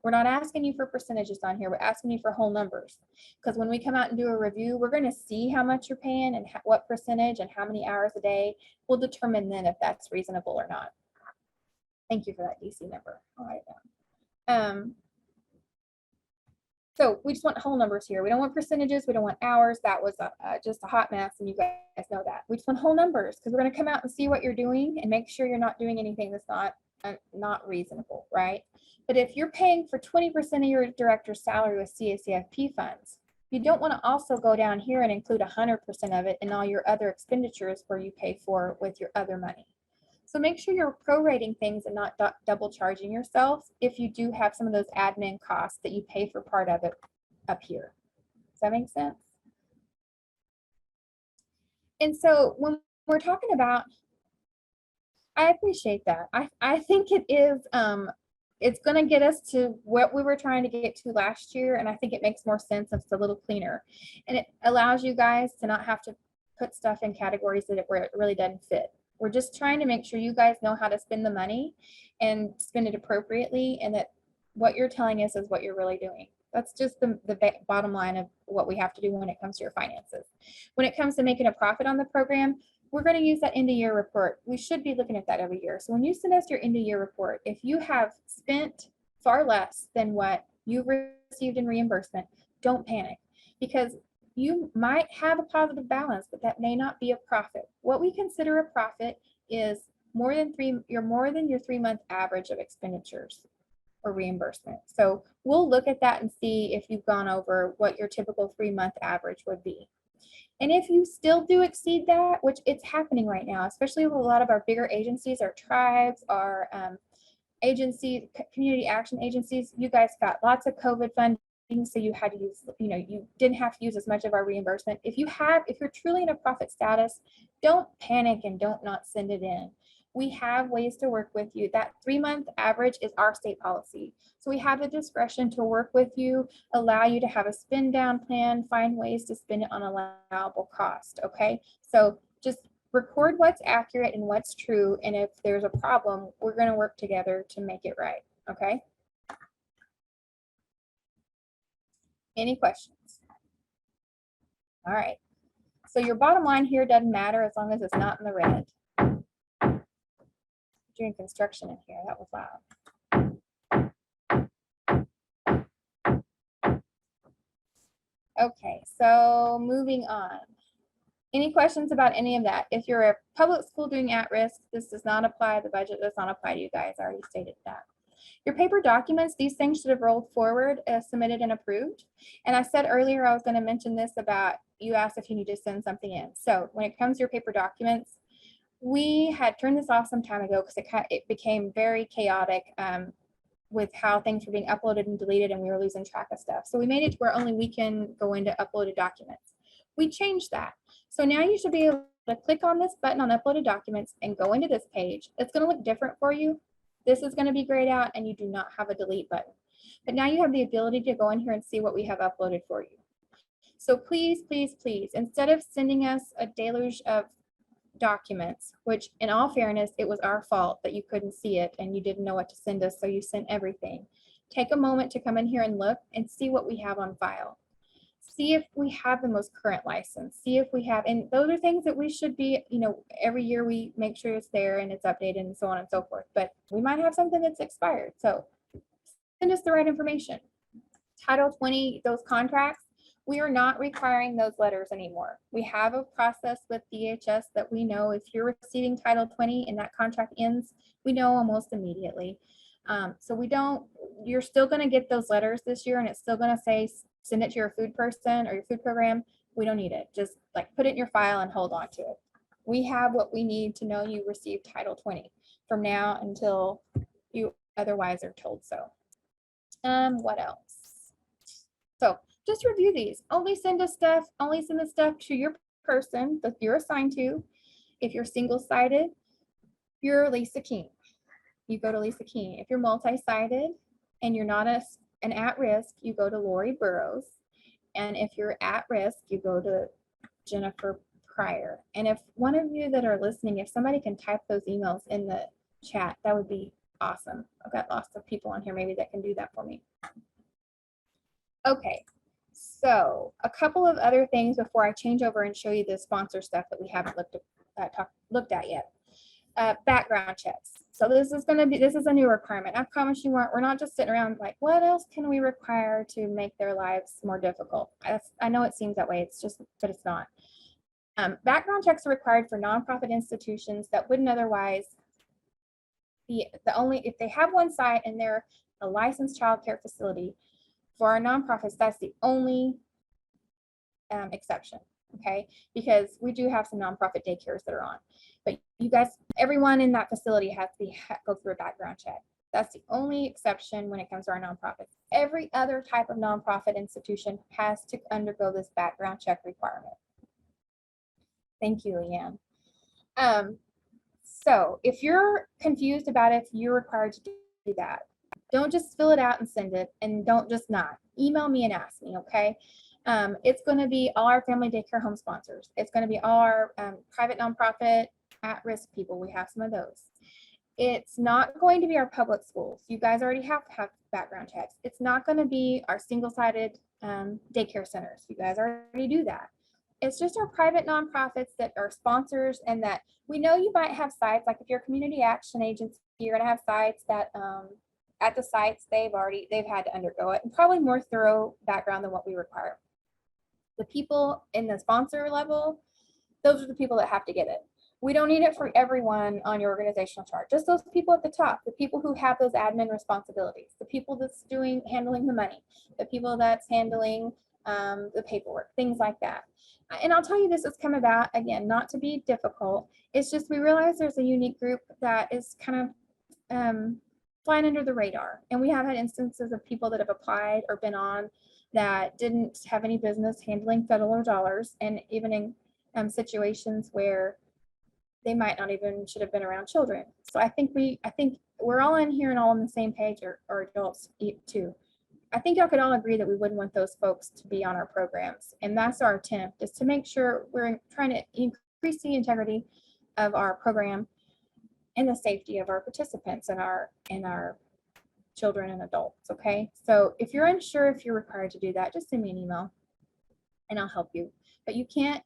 We're not asking you for percentages on here. We're asking you for whole numbers. Because when we come out and do a review, we're going to see how much you're paying and what percentage and how many hours a day. We'll determine then if that's reasonable or not. Thank you for that DC number. I'll write it down. So we just want whole numbers here. We don't want percentages. We don't want hours. That was just a hot mess, and you guys know that. We just want whole numbers because we're going to come out and see what you're doing and make sure you're not doing anything that's not reasonable, right? But if you're paying for 20% of your director's salary with CACFP funds, you don't want to also go down here and include 100% of it in all your other expenditures where you pay for with your other money. So make sure you're prorating things and not double charging yourself if you do have some of those admin costs that you pay for part of it up here. Does that make sense? And so when we're talking about, I appreciate that. I think it is, it's going to get us to what we were trying to get to last year. And I think it makes more sense. It's a little cleaner. And it allows you guys to not have to put stuff in categories where it really doesn't fit. We're just trying to make sure you guys know how to spend the money and spend it appropriately, and that what you're telling us is what you're really doing. That's just the bottom line of what we have to do when it comes to your finances. When it comes to making a profit on the program, we're going to use that end of year report. We should be looking at that every year. So when you send us your end of year report, if you have spent far less than what you received in reimbursement, don't panic, because you might have a positive balance, but that may not be a profit. What we consider a profit is you're more than your 3-month average of expenditures or reimbursement. So we'll look at that and see if you've gone over what your typical 3-month average would be. And if you still do exceed that, which it's happening right now, especially with a lot of our bigger agencies, our tribes, our agencies, community action agencies, you guys got lots of COVID funding. So you had to use, you didn't have to use as much of our reimbursement. If you're truly in a profit status, don't panic and don't not send it in. We have ways to work with you. That 3-month average is our state policy. So we have the discretion to work with you, allow you to have a spend down plan, find ways to spend it on allowable cost. Okay. So just record what's accurate and what's true. And if there's a problem, we're going to work together to make it right. Okay. Any questions? All right. So your bottom line here doesn't matter as long as it's not in the red. Doing construction in here, that was loud. Okay, so moving on. Any questions about any of that? If you're a public school doing at-risk, this does not apply. The budget does not apply to you guys. I already stated that. Your paper documents, these things should have rolled forward as submitted and approved. And I said earlier I was going to mention this about, you asked if you need to send something in. So when it comes to your paper documents, we had turned this off some time ago because it became very chaotic with how things were being uploaded and deleted, and we were losing track of stuff. So we made it to where only we can go into uploaded documents. We changed that. So now you should be able to click on this button on uploaded documents and go into this page. It's going to look different for you. This is going to be grayed out and you do not have a delete button. But now you have the ability to go in here and see what we have uploaded for you. So please, please, please, instead of sending us a deluge of documents, which in all fairness, it was our fault that you couldn't see it and you didn't know what to send us, so you sent everything. Take a moment to come in here and look and see what we have on file. See if we have the most current license. See if we have, and those are things that we should be, every year we make sure it's there and it's updated and so on and so forth. But we might have something that's expired. So send us the right information. Title 20, those contracts, we are not requiring those letters anymore. We have a process with DHS that we know if you're receiving Title 20 and that contract ends, we know almost immediately. So you're still going to get those letters this year and it's still going to say, send it to your food person or your food program. We don't need it. Just like put it in your file and hold on to it. We have what we need to know you received Title 20 from now until you otherwise are told so. What else? So just review these. Only send the stuff to your person that you're assigned to. If you're single-sided, you're Lisa King. you go to Lisa King. If you're multi-sited and you're not an at-risk, you go to Lori Burrows. And if you're at risk, you go to Jennifer Pryor. And if one of you that are listening, if somebody can type those emails in the chat, that would be awesome. I've got lots of people on here maybe that can do that for me. Okay, so a couple of other things before I change over and show you the sponsor stuff that we haven't looked at yet. Background checks. So this is a new requirement. I promise you, we're not just sitting around like, what else can we require to make their lives more difficult? I know it seems that way. It's just, but it's not. Background checks are required for nonprofit institutions that wouldn't otherwise be if they have one site and they're a licensed child care facility. For our nonprofits, that's the only exception, okay? Because we do have some nonprofit daycares that are on, but you guys, everyone in that facility has to go through a background check. That's the only exception when it comes to our nonprofits. Every other type of nonprofit institution has to undergo this background check requirement. Thank you, Leanne. So if you're confused about if you're required to do that, don't just fill it out and send it, and don't just not. Email me and ask me, okay? It's going to be all our family daycare home sponsors. It's going to be all our private nonprofit at-risk people. We have some of those. It's not going to be our public schools. You guys already have to have background checks. It's not going to be our single-sided daycare centers. You guys already do that. It's just our private nonprofits that are sponsors, and that we know you might have sites, like if you're a community action agency, you're going to have sites that at the sites they've had to undergo it, and probably more thorough background than what we require. The people in the sponsor level, those are the people that have to get it. We don't need it for everyone on your organizational chart, just those people at the top, the people who have those admin responsibilities, the people that's handling the money, the people that's handling the paperwork, things like that. And I'll tell you, this has come about, again, not to be difficult. It's just we realize there's a unique group that is kind of flying under the radar. And we have had instances of people that have applied or been on that didn't have any business handling federal dollars, and even in situations where they might not even should have been around children. So I think we're all in here and all on the same page, or adults too. I think y'all could all agree that we wouldn't want those folks to be on our programs. And that's our attempt, is to make sure we're trying to increase the integrity of our program and the safety of our participants and our children and adults, okay? So if you're unsure if you're required to do that, just send me an email and I'll help you. But you can't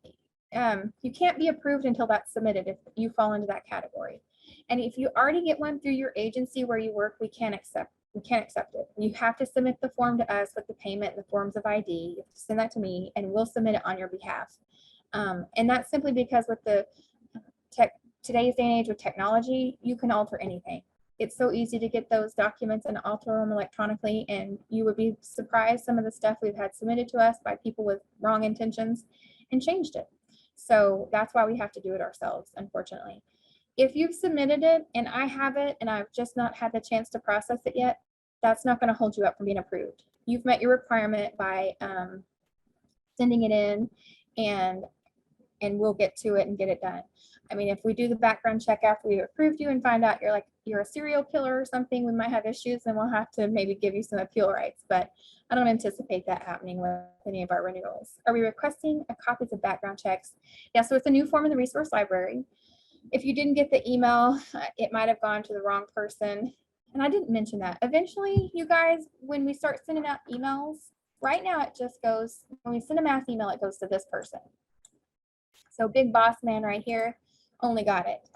be approved until that's submitted if you fall into that category. And if you already get one through your agency where you work, we can't accept it. You have to submit the form to us with the payment and the forms of ID. You have to send that to me and we'll submit it on your behalf. And that's simply because with the today's day and age with technology, you can alter anything. It's so easy to get those documents and alter them electronically, and you would be surprised some of the stuff we've had submitted to us by people with wrong intentions and changed it. So that's why we have to do it ourselves, unfortunately. If you've submitted it and I have it and I've just not had the chance to process it yet, that's not going to hold you up from being approved. You've met your requirement by sending it in, and we'll get to it and get it done. I mean, if we do the background check after we approved you and find out you're a serial killer or something, we might have issues and we'll have to maybe give you some appeal rights, but I don't anticipate that happening with any of our renewals. Are we requesting copies of background checks? Yeah, so it's a new form in the resource library. If you didn't get the email, it might have gone to the wrong person. And I didn't mention that. Eventually, you guys, when we start sending out emails, right now it just goes, when we send a mass email, it goes to this person. So Big Boss Man right here only got it.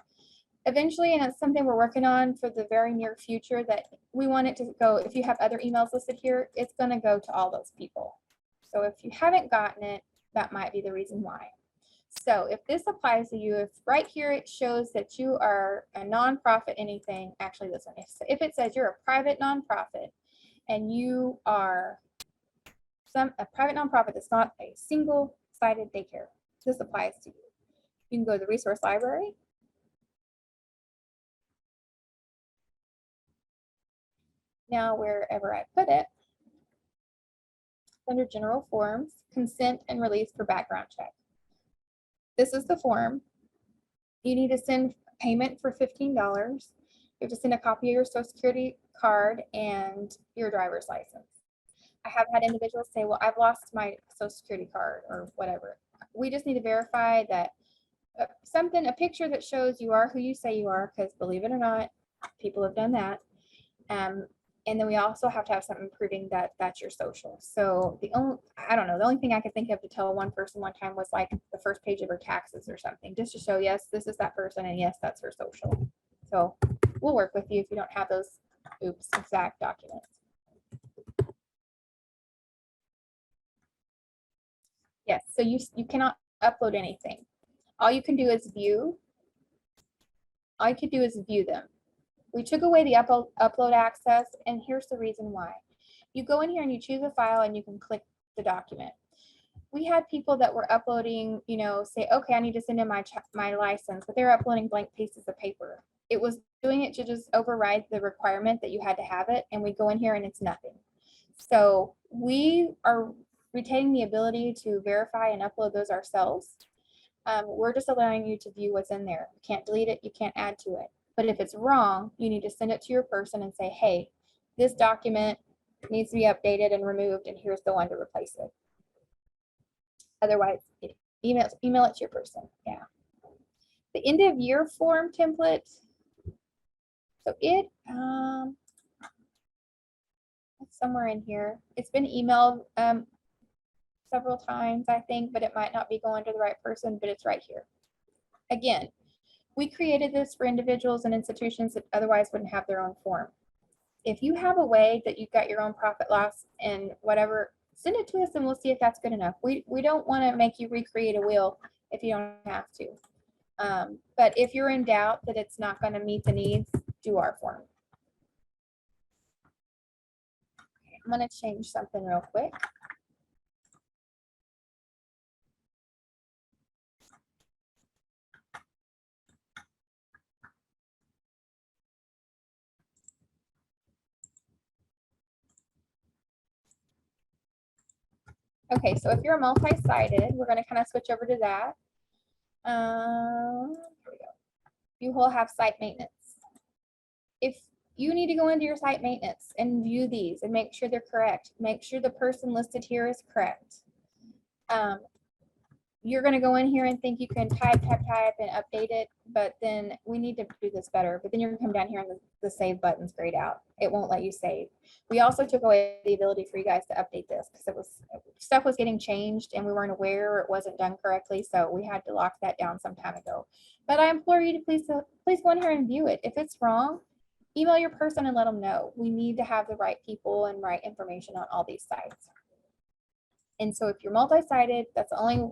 Eventually, and it's something we're working on for the very near future, that we want it to go, if you have other emails listed here, it's going to go to all those people. So if you haven't gotten it, that might be the reason why. So if this applies to you, if right here it shows that you are a nonprofit anything, actually this one, if it says you're a private nonprofit and you are a private nonprofit that's not a single-sided daycare, this applies to you. You can go to the resource library. Now, wherever I put it, under general forms, consent and release for background check. This is the form. You need to send payment for $15. You have to send a copy of your social security card and your driver's license. I have had individuals say, well, I've lost my social security card or whatever. We just need to verify that a picture that shows you are who you say you are, because believe it or not, people have done that. And then we also have to have something proving that that's your social. So the only thing I could think of to tell one person one time was like the first page of her taxes or something, just to show, yes, this is that person, and yes, that's her social. So we'll work with you if you don't have those exact documents. Yes, so you cannot upload anything. All you can do is view. All you can do is view them. We took away the upload access, and here's the reason why. You go in here and you choose a file and you can click the document. We had people that were uploading, say, okay, I need to send in my license, but they're uploading blank pieces of paper. It was doing it to just override the requirement that you had to have it, and we go in here and it's nothing. So we are retaining the ability to verify and upload those ourselves. We're just allowing you to view what's in there. You can't delete it, you can't add to it. But if it's wrong, you need to send it to your person and say, hey, this document needs to be updated and removed, and here's the one to replace it. Otherwise, email it to your person. Yeah. The end of year form template. So it's somewhere in here. It's been emailed several times, I think, but it might not be going to the right person, but it's right here. Again, we created this for individuals and institutions that otherwise wouldn't have their own form. If you have a way that you've got your own profit loss and whatever, send it to us and we'll see if that's good enough. We don't want to make you recreate a wheel if you don't have to. But if you're in doubt that it's not going to meet the needs, do our form. Okay, I'm going to change something real quick. Okay, so if you're multi-sided, we're going to kind of switch over to that. Here we go. You will have site maintenance. If you need to go into your site maintenance and view these and make sure they're correct, make sure the person listed here is correct. You're going to go in here and think you can type and update it, but then we need to do this better. But then you're going to come down here and the save button's grayed out. It won't let you save. We also took away the ability for you guys to update this because stuff was getting changed and we weren't aware or it wasn't done correctly. So we had to lock that down some time ago. But I implore you to please go in here and view it. If it's wrong, email your person and let them know. We need to have the right people and right information on all these sites. And so if you're multi-sided, that's the only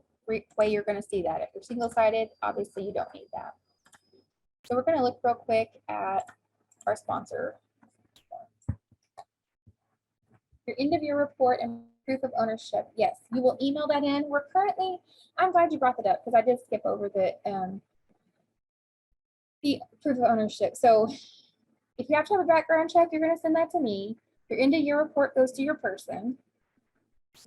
way you're going to see that. If you're single-sided, obviously you don't need that. So we're going to look real quick at our sponsor. Your end of year report and proof of ownership. Yes, you will email that in. We're currently, I'm glad you brought that up because I did skip over the proof of ownership. So if you have to have a background check, you're going to send that to me. Your end of year report goes to your person.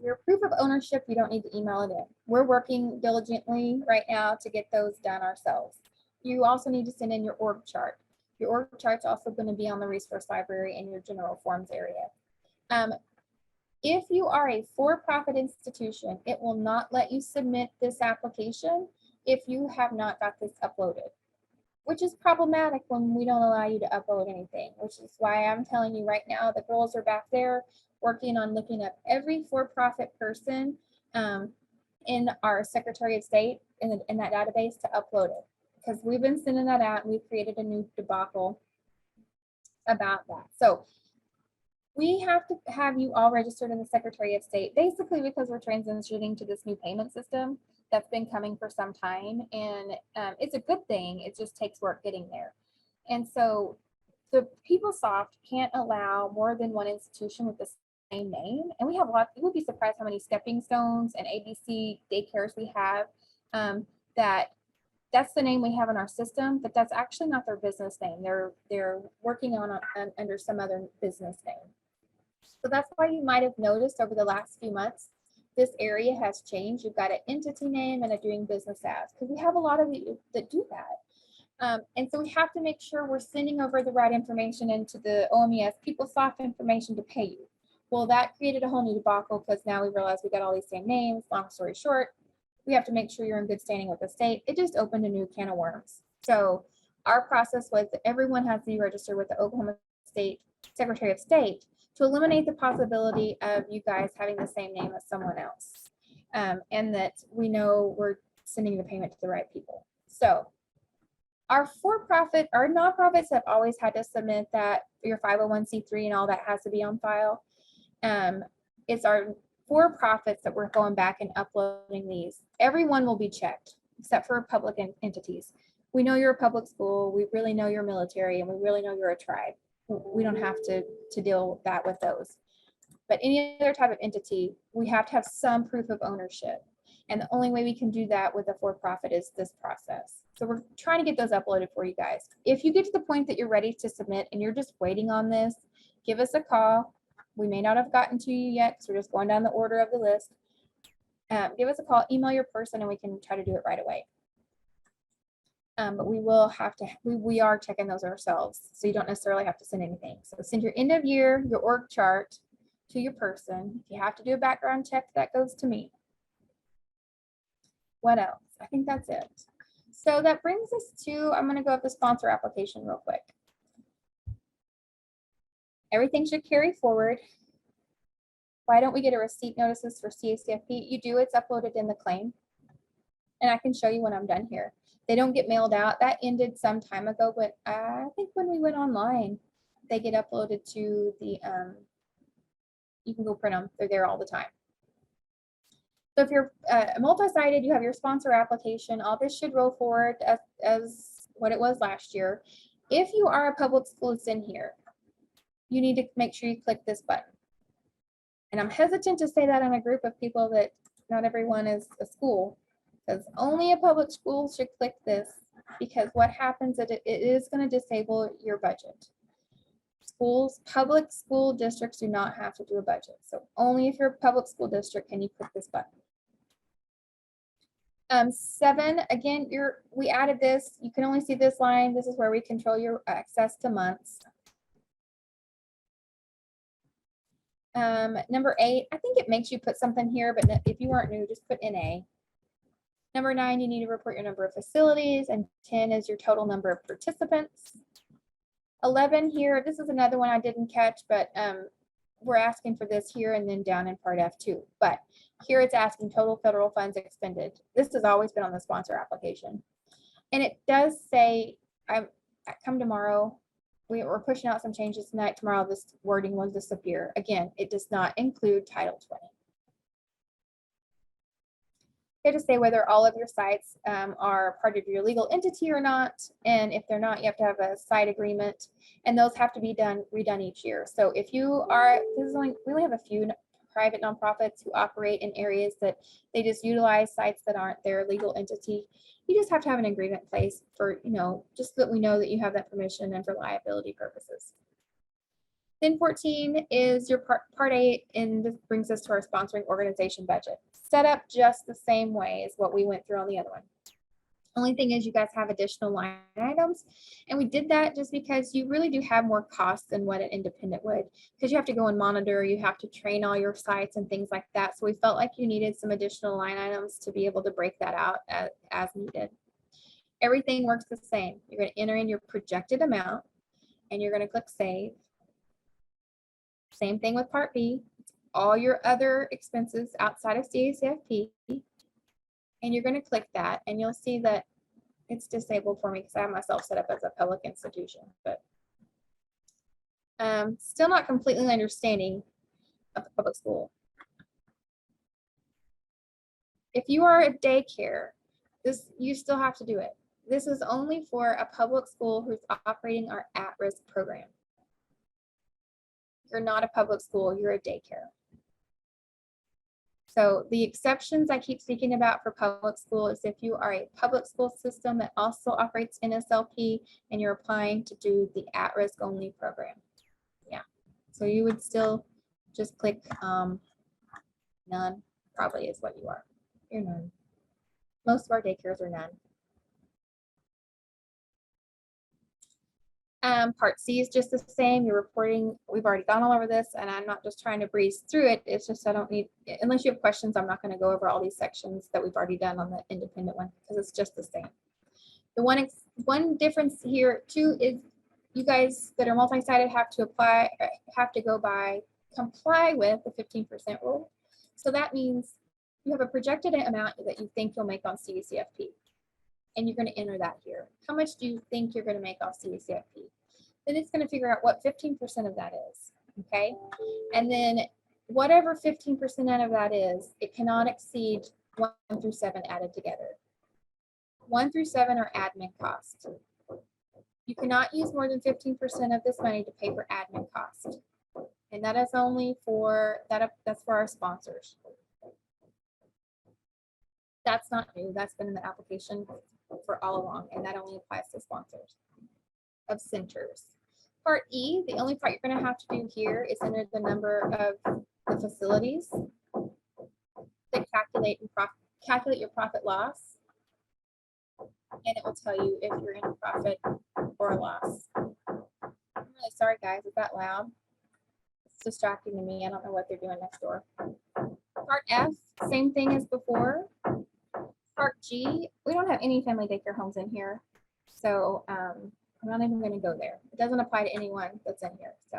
Your proof of ownership, you don't need to email it in. We're working diligently right now to get those done ourselves. You also need to send in your org chart. Your org chart's also going to be on the resource library in your general forms area. If you are a for-profit institution, it will not let you submit this application if you have not got this uploaded, which is problematic when we don't allow you to upload anything, which is why I'm telling you right now, the girls are back there working on looking up every for-profit person in our Secretary of State in that database to upload it. Because we've been sending that out and we've created a new debacle about that. So we have to have you all registered in the Secretary of State, basically because we're transitioning to this new payment system that's been coming for some time. And it's a good thing. It just takes work getting there. And so the PeopleSoft can't allow more than one institution with the same name. And we have a lot, you would be surprised how many stepping stones and ABC daycares we have that's the name we have in our system, but that's actually not their business name. They're working on under some other business name. So that's why you might have noticed over the last few months, this area has changed. You've got an entity name and a doing business as, because we have a lot of you that do that. And so we have to make sure we're sending over the right information into the OMES PeopleSoft information to pay you. Well, that created a whole new debacle because now we realize we got all these same names. Long story short, we have to make sure you're in good standing with the state. It just opened a new can of worms. So our process was that everyone has to be registered with the Oklahoma State Secretary of State to eliminate the possibility of you guys having the same name as someone else. And that we know we're sending the payment to the right people. So our for-profit, our nonprofits have always had to submit that your 501c3 and all that has to be on file. It's our for-profits that we're going back and uploading these. Everyone will be checked except for public entities. We know you're a public school, we really know you're military, and we really know you're a tribe. We don't have to deal with that with those. But any other type of entity, we have to have some proof of ownership. And the only way we can do that with a for-profit is this process. So we're trying to get those uploaded for you guys. If you get to the point that you're ready to submit and you're just waiting on this, give us a call. We may not have gotten to you yet because we're just going down the order of the list. Give us a call, email your person, and we can try to do it right away. But we will have to, we are checking those ourselves. So you don't necessarily have to send anything. So send your end of year, your org chart to your person. If you have to do a background check, that goes to me. What else? I think that's it. So that brings us to, I'm going to go up the sponsor application real quick. Everything should carry forward. Why don't we get a receipt notices for CACFP? You do, it's uploaded in the claim. And I can show you when I'm done here. They don't get mailed out. That ended some time ago, but I think when we went online, they get uploaded to the, you can go print them. They're there all the time. So if you're multi-sided, you have your sponsor application, all this should roll forward as what it was last year. If you are a public school that's in here, you need to make sure you click this button. And I'm hesitant to say that in a group of people that not everyone is a school, because only a public school should click this, because what happens is it is going to disable your budget. Schools, public school districts do not have to do a budget. So only if you're a public school district can you click this button. 7, again, we added this. You can only see this line. This is where we control your access to months. Number 8, I think it makes you put something here, but if you weren't new, just put NA. Number 9, you need to report your number of facilities, and 10 is your total number of participants. 11 here, this is another one I didn't catch, but we're asking for this here and then down in part F too. But here it's asking total federal funds expended. This has always been on the sponsor application. And it does say, I come tomorrow, we're pushing out some changes tonight. Tomorrow this wording will disappear. Again, it does not include Title 20. Here to say whether all of your sites are part of your legal entity or not. And if they're not, you have to have a site agreement, and those have to be redone each year. So if you are, we only have a few private nonprofits who operate in areas that they just utilize sites that aren't their legal entity. You just have to have an agreement in place for, just so that we know that you have that permission and for liability purposes. Then 14 is your part 8, and this brings us to our sponsoring organization budget. Set up just the same way as what we went through on the other one. Only thing is you guys have additional line items, and we did that just because you really do have more costs than what an independent would, because you have to go and monitor, you have to train all your sites and things like that. So we felt like you needed some additional line items to be able to break that out as needed. Everything works the same. You're going to enter in your projected amount, and you're going to click save. Same thing with part B, all your other expenses outside of CACFP, and you're going to click that, and you'll see that it's disabled for me because I have myself set up as a public institution, but still not completely understanding of the public school. If you are a daycare, you still have to do it. This is only for a public school who's operating our at-risk program. You're not a public school, you're a daycare. So the exceptions I keep speaking about for public school is if you are a public school system that also operates NSLP and you're applying to do the at-risk only program. Yeah, so you would still just click none, probably is what you are. You're none. Most of our daycares are none. Part C is just the same. You're reporting, we've already gone all over this, and I'm not just trying to breeze through it. It's just I don't need, unless you have questions, I'm not going to go over all these sections that we've already done on the independent one because it's just the same. The one difference here too is you guys that are multi-sided have to comply with the 15% rule. So that means you have a projected amount that you think you'll make on CACFP. And you're going to enter that here. How much do you think you're going to make off CACFP? Then it's going to figure out what 15% of that is, okay? And then whatever 15% of that is, it cannot exceed 1 through 7 added together. 1 through 7 are admin costs. You cannot use more than 15% of this money to pay for admin costs. And that is only for, that's for our sponsors. That's not new, that's been in the application for all along, and that only applies to sponsors of centers. Part E, the only part you're going to have to do here is enter the number of the facilities that calculate your profit loss, and it will tell you if you're in a profit or a loss. I'm really sorry, guys. Is that loud? It's distracting to me. I don't know what they're doing next door. Part F, same thing as before. Part G, we don't have any family daycare homes in here, so I'm not even going to go there. It doesn't apply to anyone that's in here. So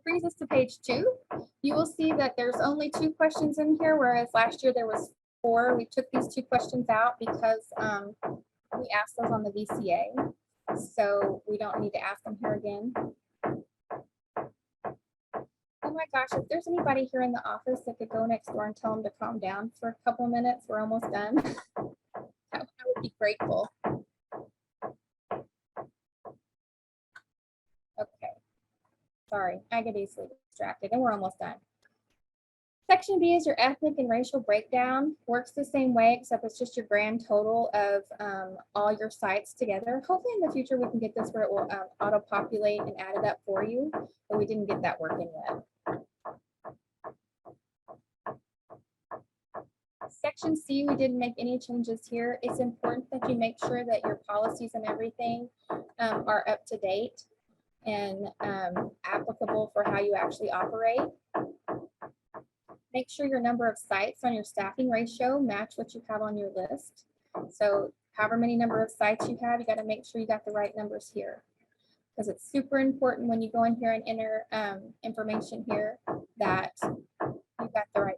brings us to page 2. You will see that there's only 2 questions in here, whereas last year there was 4. We took these 2 questions out because we asked those on the VCA, so we don't need to ask them here again. Oh my gosh, if there's anybody here in the office that could go next door and tell them to calm down for a couple of minutes, we're almost done. I would be grateful. Okay. Sorry, I get easily distracted and we're almost done. Section B is your ethnic and racial breakdown. Works the same way, except it's just your grand total of all your sites together. Hopefully in the future we can get this where it will auto-populate and add it up for you, but we didn't get that working yet. Section C, we didn't make any changes here. It's important that you make sure that your policies and everything are up to date and applicable for how you actually operate. Make sure your number of sites on your staffing ratio match what you have on your list. So however many number of sites you have, you got to make sure you got the right numbers here, because it's super important when you go in here and enter information here that you got the right,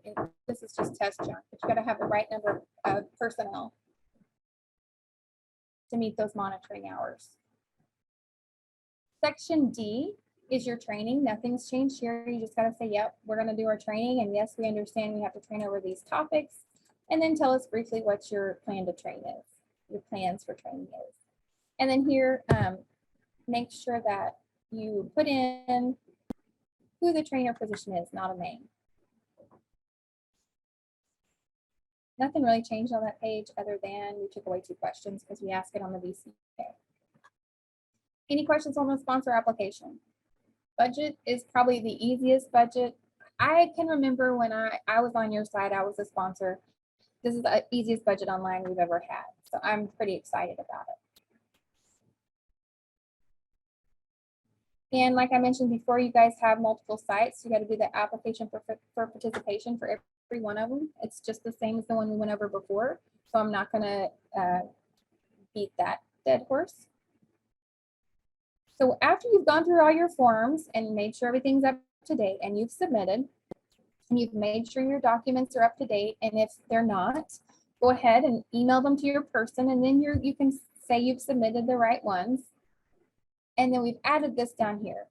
this is just test junk, but you got to have the right number of personnel to meet those monitoring hours. Section D is your training. Nothing's changed here. You just got to say, yep, we're going to do our training. And yes, we understand we have to train over these topics. And then tell us briefly what your plan to train is, your plans for training is. And then here, make sure that you put in who the trainer position is, not a name. Nothing really changed on that page other than we took away 2 questions because we asked it on the VCA. Any questions on the sponsor application? Budget is probably the easiest budget. I can remember when I was on your side, I was a sponsor. This is the easiest budget online we've ever had. So I'm pretty excited about it. And like I mentioned before, you guys have multiple sites. You got to do the application for participation for every one of them. It's just the same as the one we went over before. So I'm not going to beat that dead horse. So after you've gone through all your forms and made sure everything's up to date and you've submitted and you've made sure your documents are up to date, and if they're not, go ahead and email them to your person, and then you can say you've submitted the right ones. And then we've added this down here.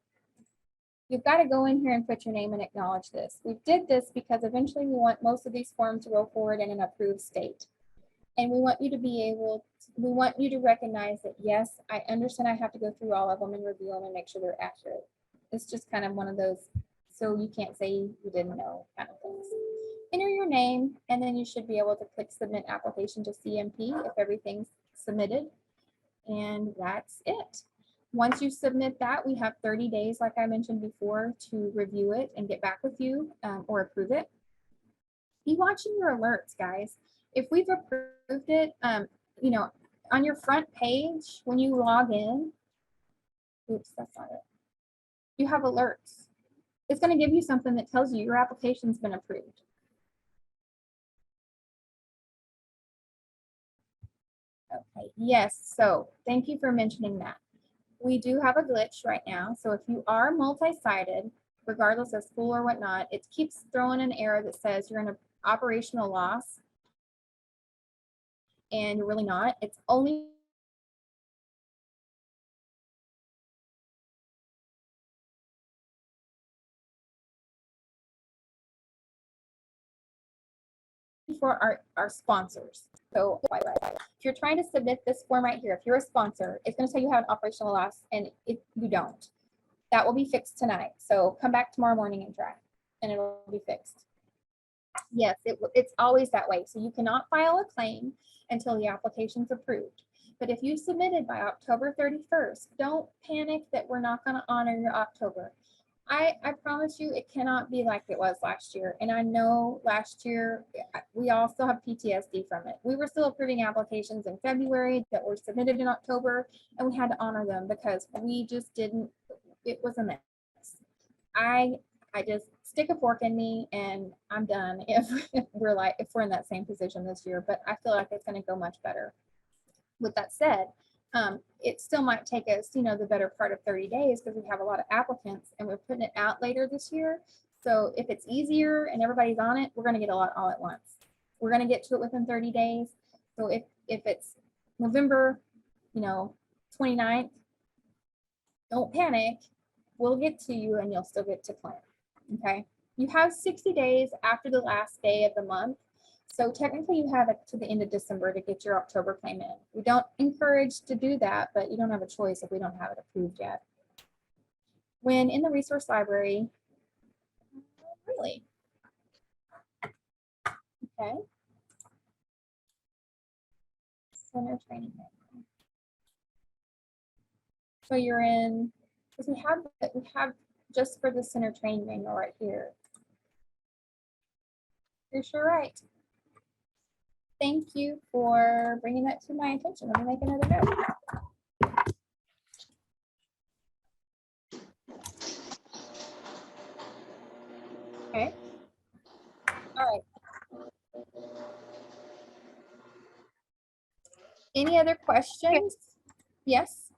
You've got to go in here and put your name and acknowledge this. We did this because eventually we want most of these forms to go forward in an approved state. And we want you to be able, we want you to recognize that, yes, I understand I have to go through all of them and review them and make sure they're accurate. It's just kind of one of those, so you can't say you didn't know kind of things. Enter your name, and then you should be able to click submit application to CMP if everything's submitted. And that's it. Once you submit that, we have 30 days, like I mentioned before, to review it and get back with you or approve it. Be watching your alerts, guys. If we've approved it, you know, on your front page, when you log in, oops, that's not it. You have alerts. It's going to give you something that tells you your application's been approved. Okay, yes, so thank you for mentioning that. We do have a glitch right now. So if you are multi-sided, regardless of school or whatnot, it keeps throwing an error that says you're in an operational loss and you're really not. It's only for our sponsors. So if you're trying to submit this form right here, if you're a sponsor, it's going to say you have an operational loss, and if you don't, that will be fixed tonight. So come back tomorrow morning and try, and it'll be fixed. Yes, it's always that way. So you cannot file a claim until the application's approved. But if you submitted by October 31st, don't panic that we're not going to honor your October. I promise you it cannot be like it was last year. And I know last year we all still have PTSD from it. We were still approving applications in February that were submitted in October, and we had to honor them because we just didn't, it was a mess. I just stick a fork in me and I'm done if we're in that same position this year, but I feel like it's going to go much better. With that said, it still might take us, the better part of 30 days because we have a lot of applicants and we're putting it out later this year. So if it's easier and everybody's on it, we're going to get a lot all at once. We're going to get to it within 30 days. So if it's November, 29th, don't panic. We'll get to you and you'll still get to plan. Okay. You have 60 days after the last day of the month. So technically you have it to the end of December to get your October claim in. We don't encourage to do that, but you don't have a choice if we don't have it approved yet. When in the resource library, really? Okay. Center training. So you're in, because we have just for the center training manual right here. You're sure right. Thank you for bringing that to my attention. Let me make another note. Okay. All right. Any other questions? Yes.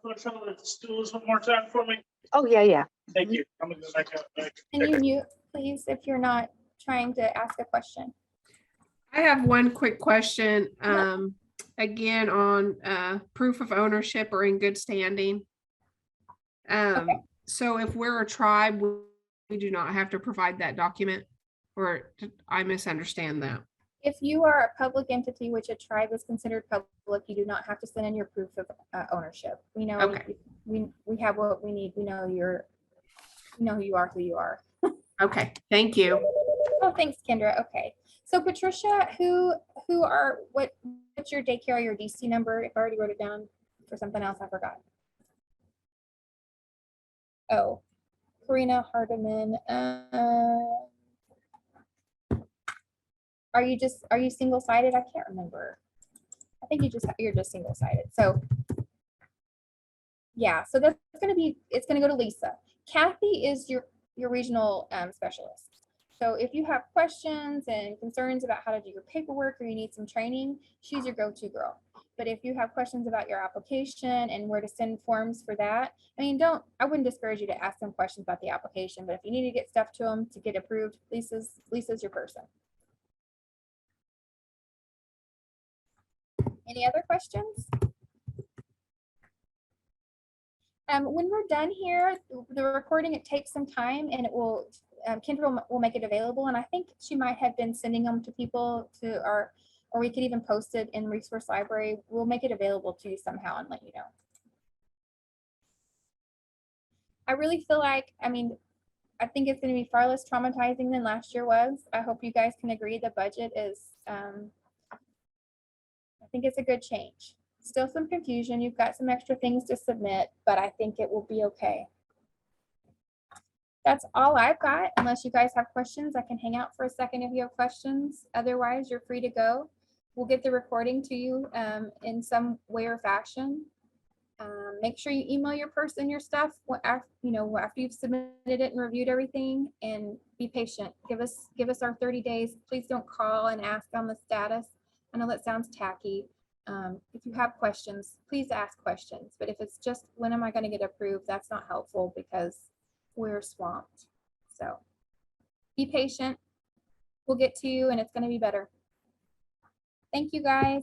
Push on the stools one more time for me. Oh, yeah. Thank you. I'm gonna go back up. Can you mute, please, if you're not trying to ask a question? I have one quick question. Again, on proof of ownership or in good standing. So if we're a tribe, we do not have to provide that document, or I misunderstand that? If you are a public entity, which a tribe is considered public, you do not have to send in your proof of ownership. We know, Okay. we have what we need. We know who you are. Okay, thank you. Oh, thanks, Kendra. Okay. So Patricia, what's your daycare or your DC number? If I already wrote it down for something else, I forgot. Oh, Karina Hardiman. Are you single-sided? I can't remember. I think you're just single-sided. So yeah, so it's gonna go to Lisa. Kathy is your regional specialist. So if you have questions and concerns about how to do your paperwork or you need some training, she's your go-to girl. But if you have questions about your application and where to send forms for that, I wouldn't discourage you to ask them questions about the application, but if you need to get stuff to them to get approved, Lisa's your person. Any other questions? When we're done here, the recording, it takes some time and it will, Kendra will make it available. And I think she might have been sending them to people or we could even post it in Resource Library. We'll make it available to you somehow and let you know. I really feel like, I think it's going to be far less traumatizing than last year was. I hope you guys can agree the budget is, I think it's a good change. Still some confusion. You've got some extra things to submit, but I think it will be okay. That's all I've got. Unless you guys have questions, I can hang out for a second if you have questions. Otherwise, you're free to go. we'll get the recording to you in some way or fashion. Make sure you email your person your stuff after you've submitted it and reviewed everything, and be patient. Give us our 30 days. Please don't call and ask on the status. I know that sounds tacky. If you have questions, please ask questions. But if it's just when am I going to get approved, that's not helpful because we're swamped. So be patient. We'll get to you and it's going to be better. Thank you guys.